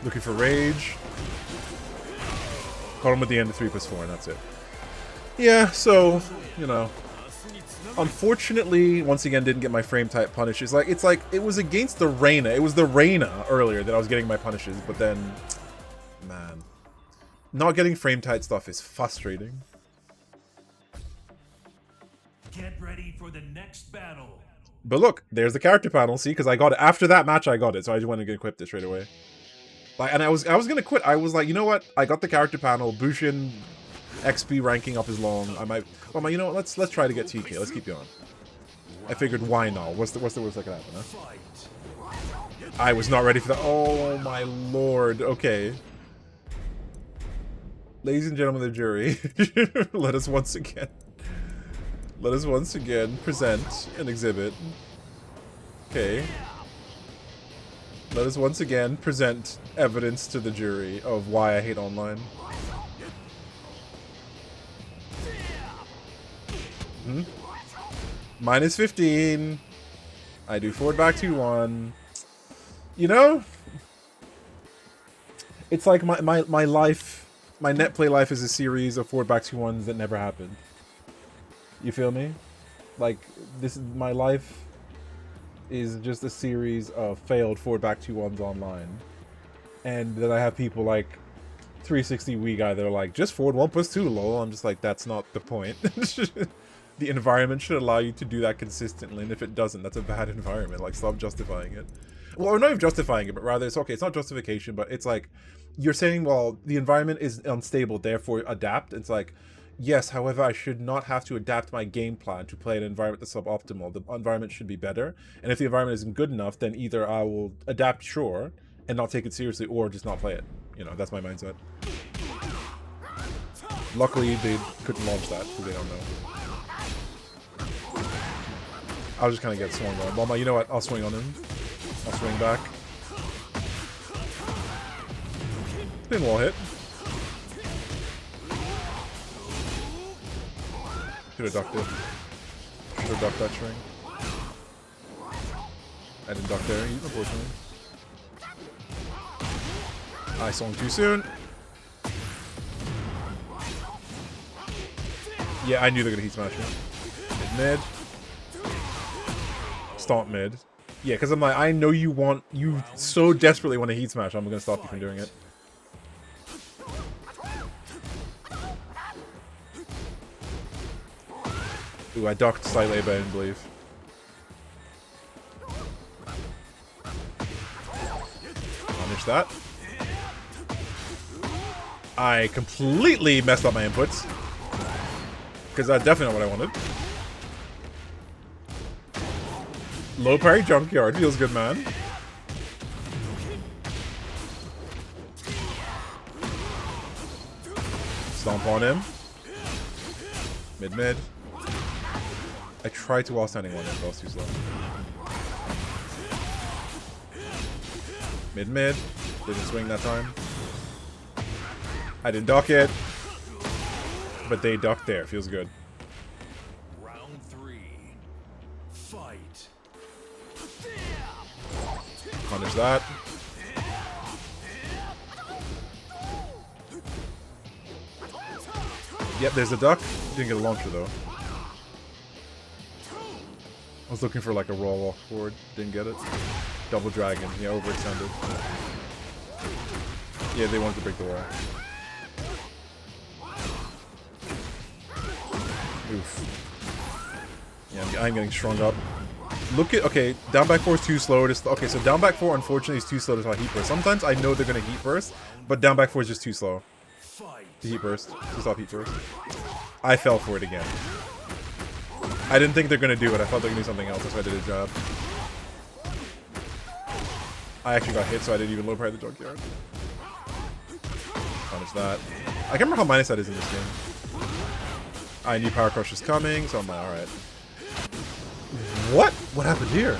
Looking for rage. Caught him at the end of 3+4, and that's it. Yeah, so, you know. Unfortunately, once again, didn't get my frame type punishes. It's like it was against the Reina. It was the Reina earlier that I was getting my punishes, but then, man, not getting frame tight stuff is frustrating. Get ready for the next battle. But look, there's the character panel. See, because I got it after that match. I got it, so I just wanted to equip this straight away. And I was gonna quit. I was like, you know what? I got the character panel. Bushin XP ranking up is long. I might. Well, you know what? Let's try to get TK. Let's keep going. I figured, why not? What's the worst that could happen? Huh? I was not ready for that. Oh my lord. Okay. Ladies and gentlemen of the jury, let us once again present an exhibit. Okay. Let us once again present evidence to the jury of why I hate online. Minus 15. I do forward back 2-1. You know? It's like my life, my net play life is a series of forward back 2-1s that never happened. You feel me? Like, this is my life is just a series of failed forward back 2-1s online. And then I have people like 360 Wii guy that are like, just forward 1+2, lol. I'm just like, that's not the point. The environment should allow you to do that consistently, and if it doesn't, that's a bad environment. Like, stop justifying it. Well, or not even justifying it, but rather it's okay, it's not justification, but it's like, you're saying, well, the environment is unstable, therefore adapt. It's like, yes, however, I should not have to adapt my game plan to play an environment that's suboptimal. The environment should be better, and if the environment isn't good enough, then either I will adapt, sure, and not take it seriously, or just not play it. You know, that's my mindset. Luckily, they couldn't launch that, because they don't know. I'll just kind of get swung on. Well, you know what? I'll swing on him. I'll swing back. Didn't wall hit. Should have ducked it. Should have ducked that string. I didn't duck there, unfortunately. I swung too soon. Yeah, I knew they were gonna heat smash me. Mid. Stomp mid. Yeah, because I'm like, I know you so desperately want to heat smash, I'm gonna stop you from doing it. Ooh, I ducked slightly, but I didn't believe. Punish that. I completely messed up my inputs. Because that's definitely not what I wanted. Low parry junkyard. Feels good, man. Stomp on him. Mid-mid. I tried to wall standing one, but I was too slow. Mid-mid. Didn't swing that time. I didn't duck it. But they ducked there. Feels good. Round 3. Fight. Punish that. Yep, there's a duck. Didn't get a launcher though. I was looking for like a raw walk forward. Didn't get it. Double dragon. Yeah, overextended. Yeah, they wanted to break the wall. Oof. Yeah, I'm getting strung up. Look at, okay, down back 4 is too slow to, okay, so down back 4 unfortunately is too slow to start heat burst. Sometimes I know they're going to heat burst, but down back 4 is just too slow to heat burst, to stop heat burst. I fell for it again. I didn't think they're going to do it. I thought they were going to do something else, that's why I did a job. I actually got hit, so I didn't even low parry the junkyard. Punish that. I can't remember how minus that is in this game. I knew Power Crush was coming, so I'm like, alright. What? What happened here?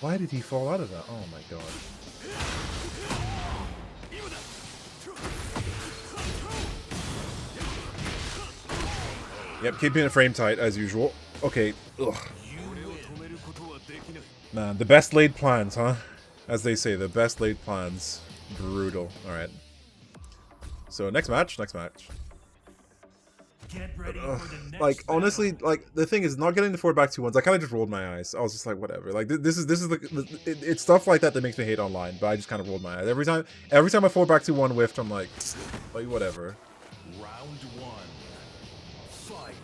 Why did he fall out of that? Oh my god. Yep, keeping it frame tight as usual. Okay. Ugh. Man, the best laid plans, huh? As they say, the best laid plans. Brutal. Alright. So next match. Get ready for the next Like, honestly, battle. like, the thing is, not getting the forward back 2-1s, I kind of just rolled my eyes. I was just like, whatever. Like, this is it's stuff like that that makes me hate online, but I just kind of rolled my eyes. Every time I forward back 2-1 whiffed, I'm like, whatever. Round one. Fight.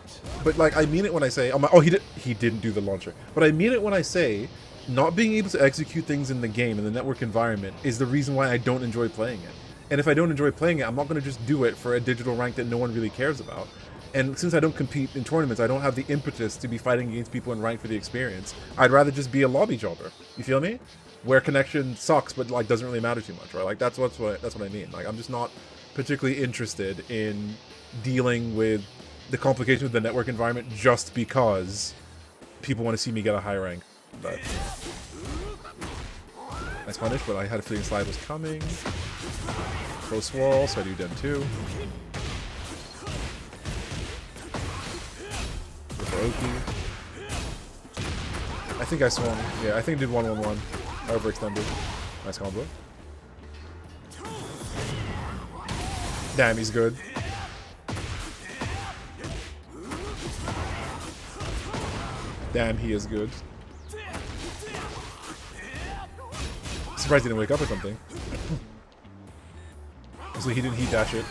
But, like, I mean it when I say, I'm like, oh, he didn't do the launcher. But I mean it when I say, not being able to execute things in the game, in the network environment, is the reason why I don't enjoy playing it. And if I don't enjoy playing it, I'm not going to just do it for a digital rank that no one really cares about. And since I don't compete in tournaments, I don't have the impetus to be fighting against people in rank for the experience. I'd rather just be a lobby jobber. You feel me? Where connection sucks, but like doesn't really matter too much, right? Like that's what I mean. Like I'm just not particularly interested in dealing with the complications of the network environment just because people want to see me get a high rank. But nice punish, but I had a feeling slide was coming. Close wall, so I do dem too. I think I swung. Yeah, I think I did 1-1-1. I overextended. Nice combo. Damn, he's good. Damn, he is good. Surprised he didn't wake up or something. So he didn't heat dash it.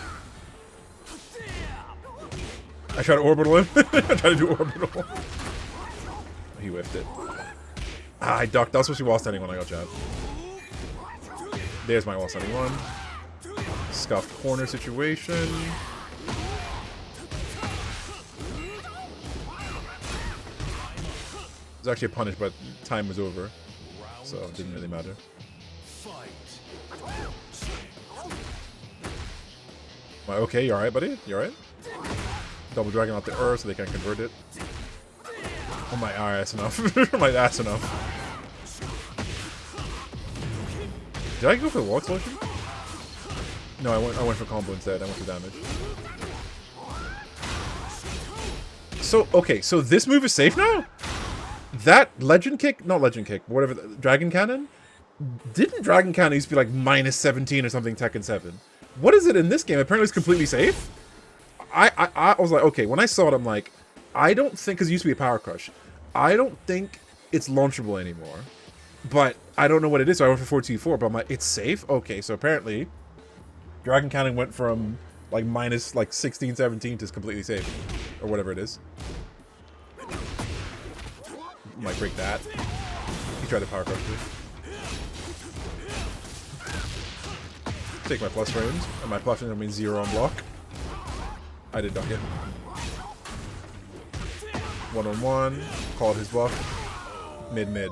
I tried to orbital him. I tried to do orbital. He whiffed it. Ah, I ducked. That was supposed to be wall standing when I got jabbed. There's my wall standing one. Scuffed corner situation. It was actually a punish, but time was over. So it didn't really matter. Am I okay? You alright, buddy? You alright? Double dragon out the earth so they can convert it. Oh my, alright, that's enough. Like, that's enough. Did I go for the wall explosion? No, I went for combo instead. I went for damage. So, okay, so this move is safe now? That legend kick, not legend kick, whatever, dragon cannon? Didn't dragon cannon used to be like -17 or something Tekken 7? What is it in this game? Apparently it's completely safe? I was like, okay, when I saw it, I'm like, I don't think, because it used to be a power crush, I don't think it's launchable anymore. But I don't know what it is, so I went for 424, but I'm like, it's safe? Okay, so apparently, Dragon Cannon went from like minus like 16, 17 to completely safe. Or whatever it is. Might break that. He tried to power crush me. Take my plus frames, and my plus frames means 0 on block. I did duck it. 1-on-1, called his bluff. Mid-mid.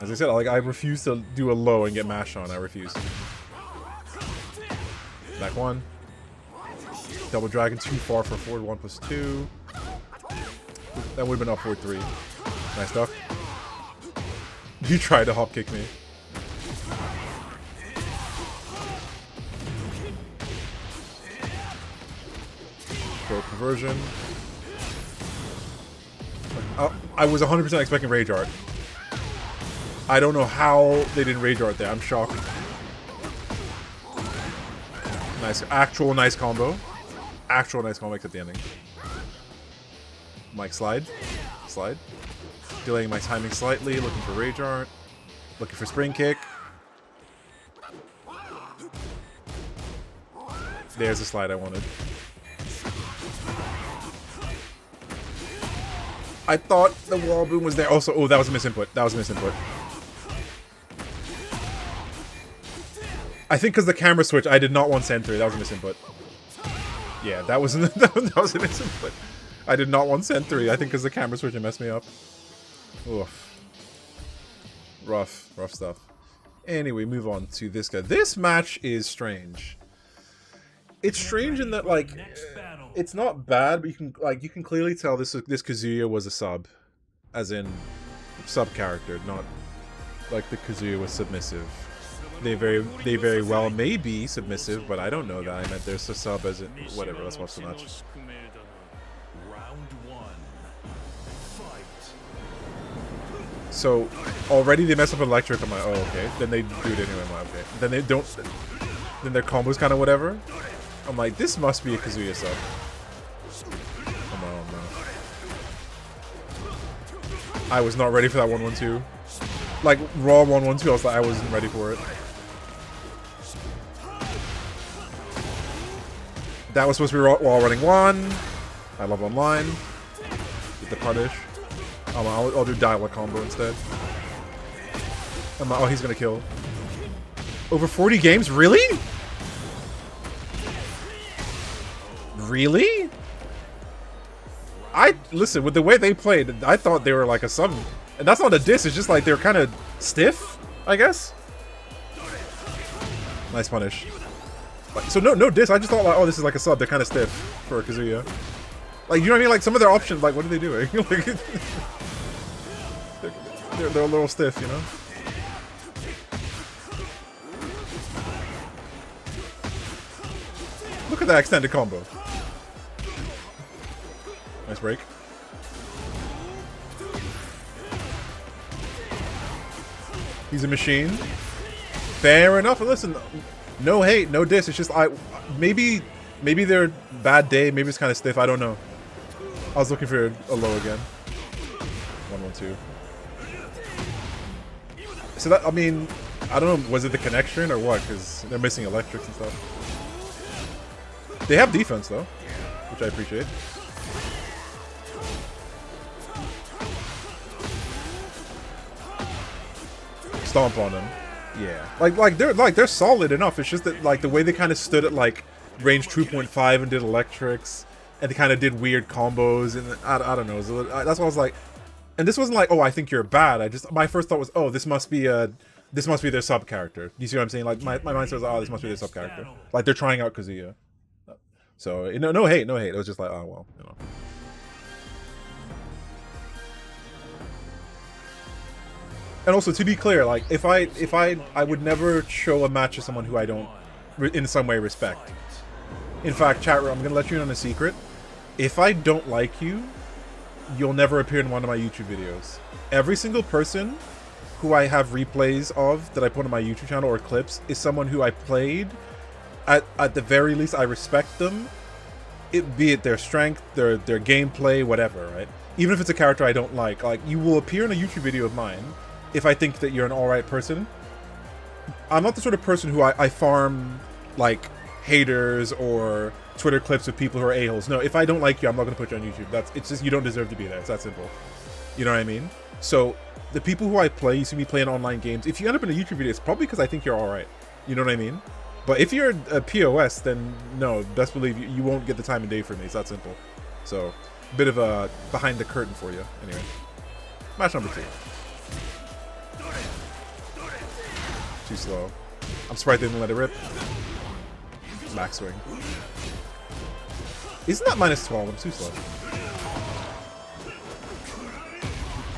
As I said, like I refuse to do a low and get mashed on. I refuse. Back one. Double dragon too far for forward 1+2. That would have been up forward 3. Nice duck. You tried to hop kick me. Throw conversion. I was 100% expecting rage art. I don't know how they didn't rage art there. I'm shocked. Nice, actual nice combo. Actual nice combo except the ending. Mike slide. Slide. Delaying my timing slightly. Looking for rage art. Looking for spring kick. There's the slide I wanted. I thought the wall boom was there. Also, oh, that was a misinput. That was a misinput. I think because the camera switch, I did not want sentry. That was a misinput. Yeah, that was that was a misinput. I did not want sentry. I think because the camera switch it messed me up. Oof. Rough stuff. Anyway, move on to this guy. This match is strange. It's strange in that like it's not bad, but you can clearly tell this Kazuya was a sub, as in sub character, not like the Kazuya was submissive. They very well may be submissive, but I don't know that. I meant there's a sub as in whatever. Let's watch the match. So already they mess up electric. I'm like, oh okay. Then they do it anyway. I'm like, okay. Then they don't. Then their combos kind of whatever. I'm like, this must be a Kazuya sub. Come on, no. I was not ready for that 1-1-2. Like raw 1-1-2. I was like, I wasn't ready for it. That was supposed to be wall running 1. I love online. Get the punish. I'll do dial-up combo instead. I'm like, oh, he's gonna kill. Over 40 games? Really? Really? Listen, with the way they played, I thought they were like a sub. And that's not a diss, it's just like they're kind of stiff, I guess. Nice punish. So no diss, I just thought like, oh, this is like a sub, they're kind of stiff for Kazuya. Like, you know what I mean? Like, some of their options, like, what are they doing? Like, they're a little stiff, you know? Look at that extended combo. Nice break. He's a machine. Fair enough. Listen, no hate, no diss. It's just maybe they're bad day. Maybe it's kind of stiff. I don't know. I was looking for a low again. 1-1-2. So that, I mean, I don't know. Was it the connection or what? Because they're missing electrics and stuff. They have defense though, which I appreciate. Stomp on them. Yeah. They're solid enough. It's just that like the way they kind of stood at like range 2.5 and did electrics, and they kind of did weird combos, and I don't know. That's why I was like, and this wasn't like, oh, I think you're bad. My first thought was, oh, this must be their sub character. You see what I'm saying? Like my mind says, oh, this must be their sub character. Like they're trying out Kazuya. So no hate. It was just like, oh well, you know. And also, to be clear, like if I would never show a match to someone who I don't in some way respect. In fact, chat room, I'm gonna let you in on a secret. If I don't like you, you'll never appear in one of my YouTube videos. Every single person who I have replays of that I put on my YouTube channel or clips is someone who I played. At the very least, I respect them. Be it their strength, their gameplay, whatever, right? Even if it's a character I don't like you will appear in a YouTube video of mine if I think that you're an alright person. I'm not the sort of person who I farm, like, haters or Twitter clips with people who are a-holes. No, if I don't like you, I'm not going to put you on YouTube. It's just, you don't deserve to be there. It's that simple. You know what I mean? So, the people who I play, you see me playing online games, if you end up in a YouTube video, it's probably because I think you're alright. You know what I mean? But if you're a POS, then no, best believe you won't get the time of day from me. It's that simple. So, a bit of a behind the curtain for you. Anyway. Match number 2. Too slow. I'm surprised they didn't let it rip. Back swing. Isn't that minus 12? I'm too slow.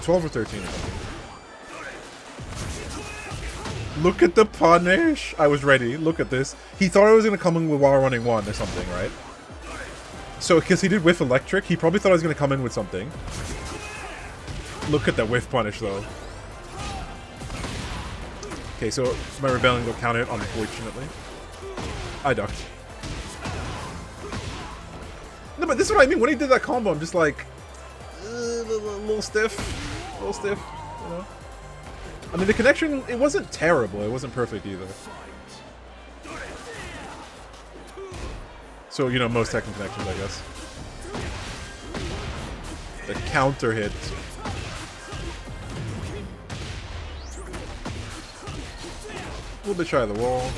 12 or 13 or something. Look at the punish! I was ready. Look at this. He thought I was going to come in with while running 1 or something, right? So, because he did whiff electric, he probably thought I was going to come in with something. Look at that whiff punish, though. Okay, so my rebellion will counter it, unfortunately. I ducked. No, but this is what I mean. When he did that combo, I'm just like... a little stiff. A little stiff, you know? I mean, the connection, it wasn't terrible. It wasn't perfect either. So, you know, most Tekken connections, I guess. The counter hit. A little bit shy of the wall.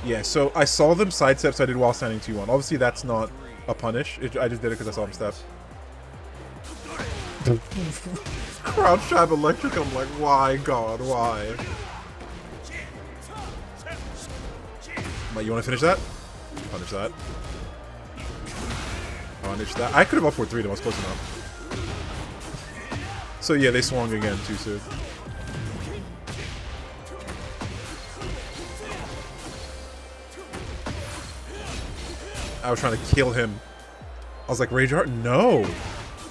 Yeah, so I saw them sidestep, so I did while standing 2-1. Obviously, that's not a punish. I just did it because I saw him step. Crouch jab electric. I'm like, why, God, why? But you want to finish that? Punish that. Punish that. I could have up 4-3 them. I was close enough. So yeah, they swung again too soon. I was trying to kill him. I was like, Rage Art? No.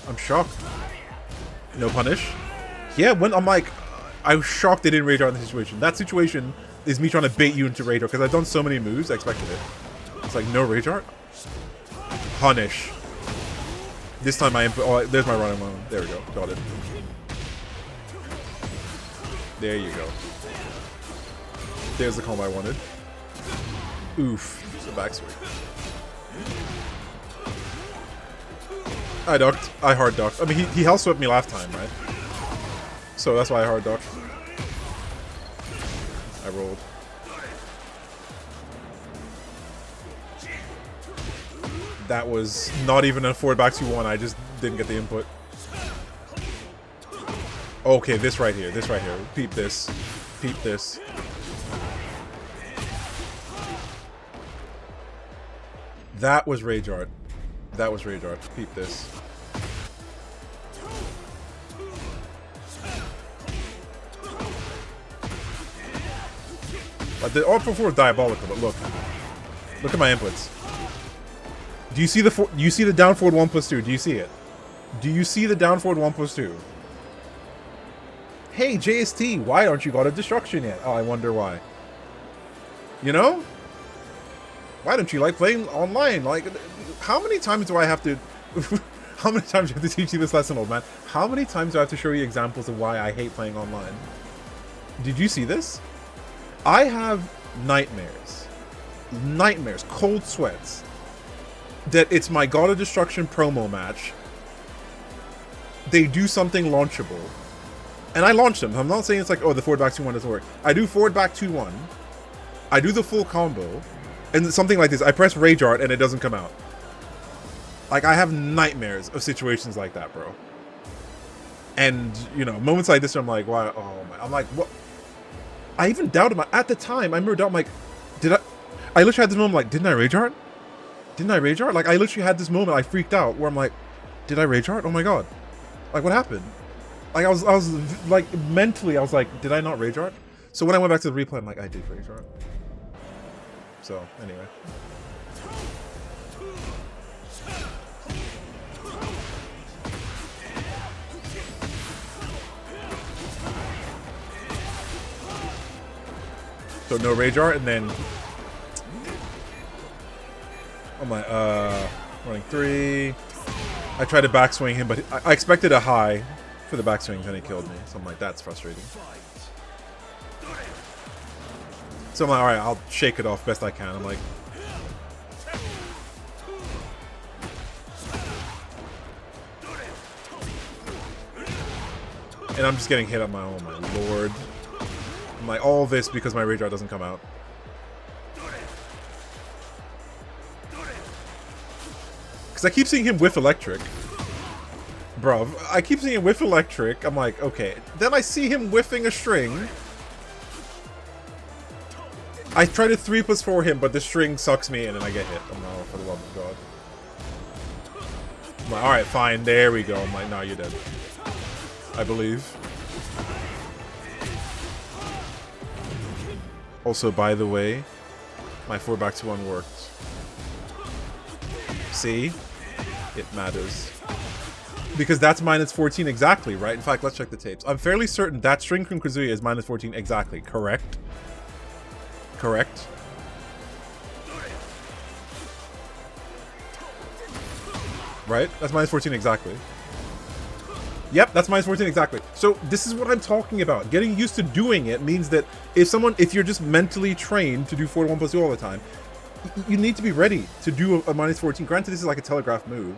I'm shocked. No punish. Yeah, when I'm like, I was shocked they didn't Rage Art in the situation. That situation is me trying to bait you into Rage Art because I've done so many moves, I expected it. It's like, no Rage Art? Punish. This time I input. Oh, there's my running one. There we go. Got it. There you go. There's the combo I wanted. Oof. The backswing. I ducked. I hard ducked. I mean, he hell swept me last time, right? So that's why I hard ducked. I rolled. That was not even a forward back 2-1. I just didn't get the input. Okay, this right here. This right here. Peep this. Peep this. That was Rage Art. That was Rage Art. Peep this. Like the up before was diabolical, but look. Look at my inputs. Do you see the down forward 1+2? Do you see it? Do you see the down forward 1+2? Hey, JST, why aren't you got a destruction yet? Oh, I wonder why. You know? Why don't you like playing online? Like, how many times do I have to... how many times do I have to teach you this lesson, old man? How many times do I have to show you examples of why I hate playing online? Did you see this? I have nightmares. Nightmares. Cold sweats. That it's my God of Destruction promo match. They do something launchable. And I launch them. I'm not saying it's like, oh, the forward back 2-1 doesn't work. I do forward back 2-1. I do the full combo. And something like this. I press Rage Art and it doesn't come out. Like, I have nightmares of situations like that, bro. And, you know, moments like this, I'm like, why? Oh, my. I'm like, what? I even doubted my... At the time, I remember doubting, like, did I... I literally had this moment, like, didn't I Rage Art? Didn't I Rage Art? Like, I literally had this moment, I freaked out, where I'm like, did I Rage Art? Oh my god. Like, what happened? Like, I was like, mentally, I was like, did I not Rage Art? So when I went back to the replay, I'm like, I did Rage Art. So, anyway. So no Rage Art, and then I'm like, running 3. I tried to backswing him, but I expected a high for the backswing, and he killed me. So I'm like, that's frustrating. So I'm like, alright, I'll shake it off best I can. I'm like, and I'm just getting hit on my, oh my lord. I'm like, all this because my Rage Art doesn't come out. Because I keep seeing him whiff electric. Bro, I keep seeing him whiff electric. I'm like, okay. Then I see him whiffing a string. I try to 3+4 him, but the string sucks me in and I get hit. I'm like, oh, for the love of God. I'm like, alright, fine. There we go. I'm like, no, you're dead. I believe. Also, by the way, my 4-back-to-1 worked. See? It matters. Because that's -14 exactly, right? In fact, let's check the tapes. I'm fairly certain that string from Kazuya is -14 exactly, correct? Correct? Right? That's -14 exactly. Yep, that's -14 exactly. So this is what I'm talking about. Getting used to doing it means that if you're just mentally trained to do 4-1+2 all the time, you need to be ready to do a -14. Granted, this is like a telegraph move.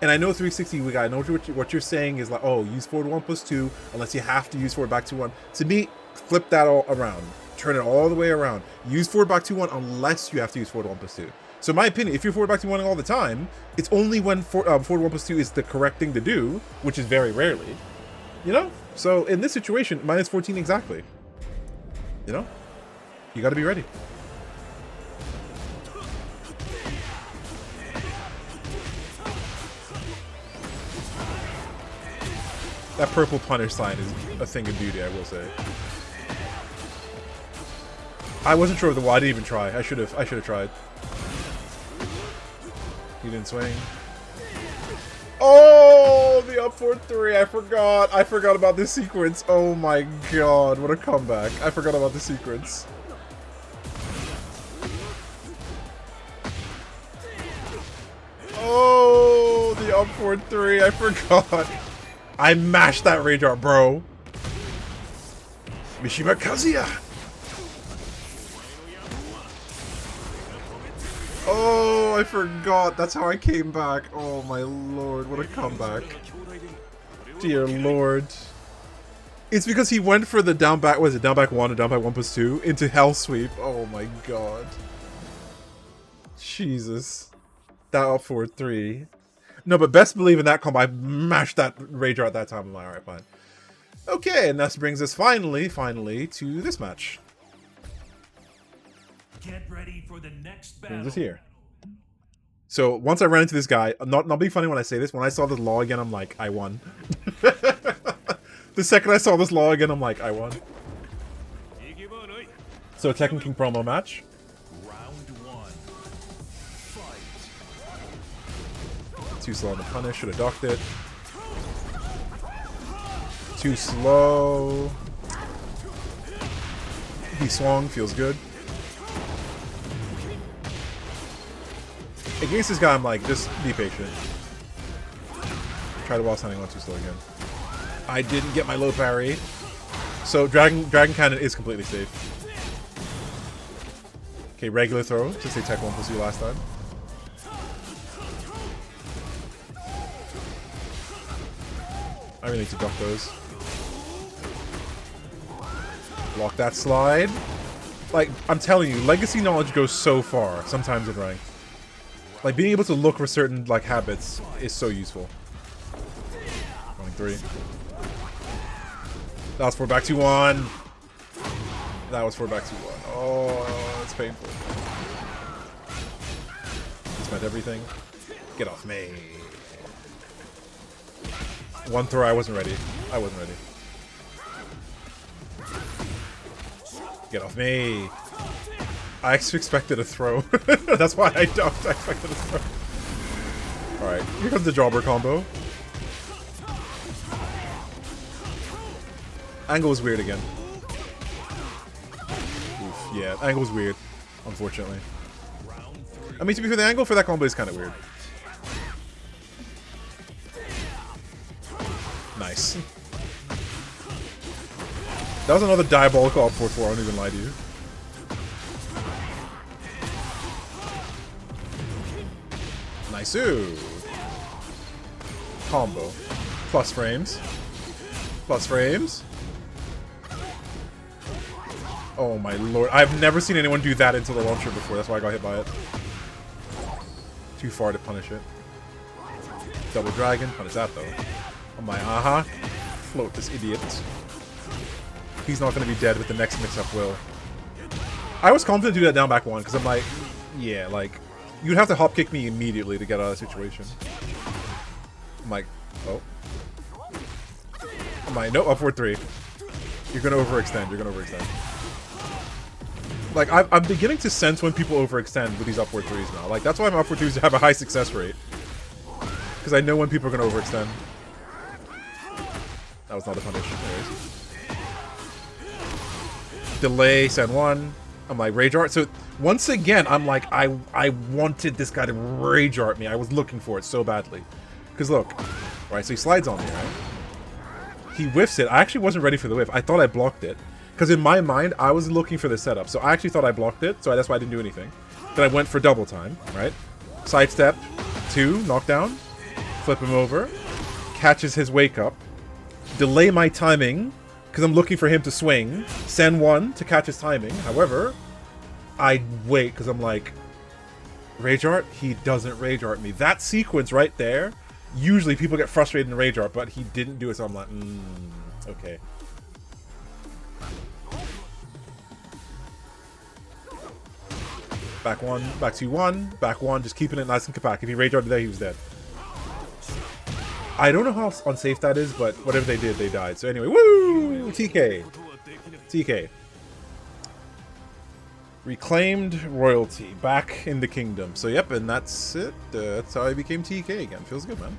And I know 360 we got. I know what you're saying is like, oh, use 4-1+2 unless you have to use 4-back-2-1. To me, flip that all around. Turn it all the way around. Use 4-back-2-1 unless you have to use 4-1+2. So in my opinion, if you're 4-back-2-1 all the time, it's only when 4-1+2 is the correct thing to do, which is very rarely. You know? So in this situation, -14 exactly. You know? You gotta be ready. That purple punish sign is a thing of beauty, I will say. I wasn't sure of the wall. I didn't even try. I should have tried. He didn't swing. Oh, the up 4-3. I forgot about this sequence. Oh my god, what a comeback. I forgot about the sequence. Oh, the up 4-3. I forgot. I mashed that rage art, bro. Mishima Kazuya. Oh, I forgot. That's how I came back. Oh my lord, what a comeback. Dear lord. It's because he went for the down back, was it down back 1 and down back 1+2 into hell sweep. Oh my god. Jesus. That up 4-3. No, but best believe in that combo, I mashed that rage art that time. I'm like, alright, fine. Okay, and that brings us finally to this match. Get ready for the next battle. Brings us here. So once I ran into this guy, not being funny when I say this, when I saw this law again, I'm like, I won. The second I saw this law again, I'm like, I won. So Tekken King promo match. Round 1. Fight. Too slow on the punish, should have docked it. Too slow. He swung, feels good. Against this guy, I'm like, just be patient. Try the wall standing on too slow again. I didn't get my low parry. So Dragon Cannon is completely safe. Okay, regular throw, since they tech 1+2 last time. I really need to duck those. Block that slide. Like, I'm telling you, legacy knowledge goes so far, sometimes in rank. Like, being able to look for certain, like, habits is so useful. Going 3. That was 4 back 2-1. That was 4 back 2-1. Oh, that's painful. Spent everything. Get off me. One throw, I wasn't ready. I wasn't ready. Get off me. I actually expected a throw. That's why I ducked. I expected a throw. Alright, here comes the jobber combo. Angle was weird again. Oof, yeah, angle's weird, unfortunately. I mean, to be fair, the angle for that combo is kind of weird. Nice. That was another diabolical up 4-4, I won't even lie to you. Nice-oo. Combo. Plus frames. Plus frames. Oh my lord. I've never seen anyone do that into the launcher before. That's why I got hit by it. Too far to punish it. Double dragon. Punish that though. Oh my, float this idiot. He's not going to be dead with the next mix-up will. I was confident to do that down back 1 because I'm like, yeah, like, you'd have to hop kick me immediately to get out of the situation. I'm like, oh. I'm like, no, up 4-3. You're going to overextend. You're going to overextend. Like, I'm beginning to sense when people overextend with these up 4-3s now. Like, that's why my up 4-3s have a high success rate. Because I know when people are going to overextend. That was not a punish. Anyways. Delay, send 1. I'm like, rage art. So, once again, I'm like, I wanted this guy to rage art me. I was looking for it so badly. Because look. Alright, so he slides on me, right? He whiffs it. I actually wasn't ready for the whiff. I thought I blocked it. Because in my mind, I was looking for the setup. So I actually thought I blocked it. So that's why I didn't do anything. Then I went for double time, right? Sidestep, 2, knockdown. Flip him over. Catches his wake up. Delay my timing. Because I'm looking for him to swing. Send 1 to catch his timing. However, I wait because I'm like, rage art? He doesn't rage art me. That sequence right there, usually people get frustrated in rage art, but he didn't do it, so I'm like, okay. Back 1, back 2-1, back 1, just keeping it nice and compact. If he rage arted there, he was dead. I don't know how unsafe that is, but whatever they did, they died. So anyway, woo! TK. TK. Reclaimed royalty back in the kingdom. So yep, and that's it. That's how I became TK again. Feels good, man.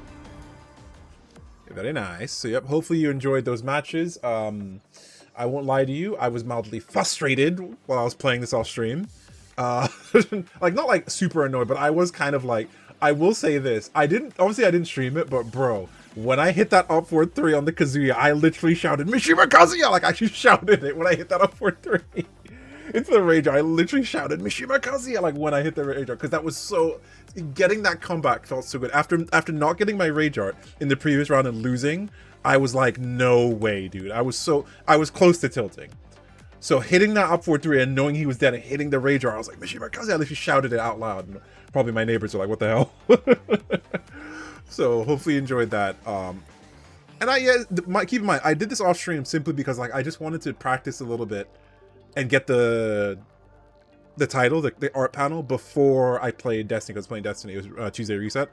Very nice. So yep, hopefully you enjoyed those matches. I won't lie to you, I was mildly frustrated while I was playing this off stream. Like not like super annoyed, but I was kind of like, I will say this. Obviously I didn't stream it, but bro, when I hit that up 4-3 on the Kazuya, I literally shouted Mishima Kazuya! Like I actually shouted it when I hit that up 4-3. It's the rage. I literally shouted Mishima Kazuya like when I hit the rage art, because that was so, getting that comeback felt so good. After not getting my rage art in the previous round and losing, I was like, no way, dude. I was close to tilting. So hitting that up 4-3 and knowing he was dead and hitting the rage art, I was like, Mishima Kazuya. I literally shouted it out loud, and probably my neighbors were like, what the hell? So hopefully you enjoyed that. And keep in mind, I did this off stream simply because like I just wanted to practice a little bit and get the title, the art panel, before I played Destiny, because playing Destiny, it was Tuesday reset.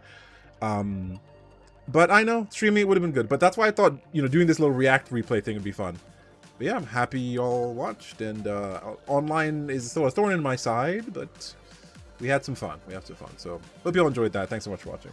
But I know streaming it would have been good, but that's why I thought, you know, doing this little react replay thing would be fun. But yeah, I'm happy y'all watched, and online is still a thorn in my side, but we had some fun. So hope y'all enjoyed that. Thanks so much for watching.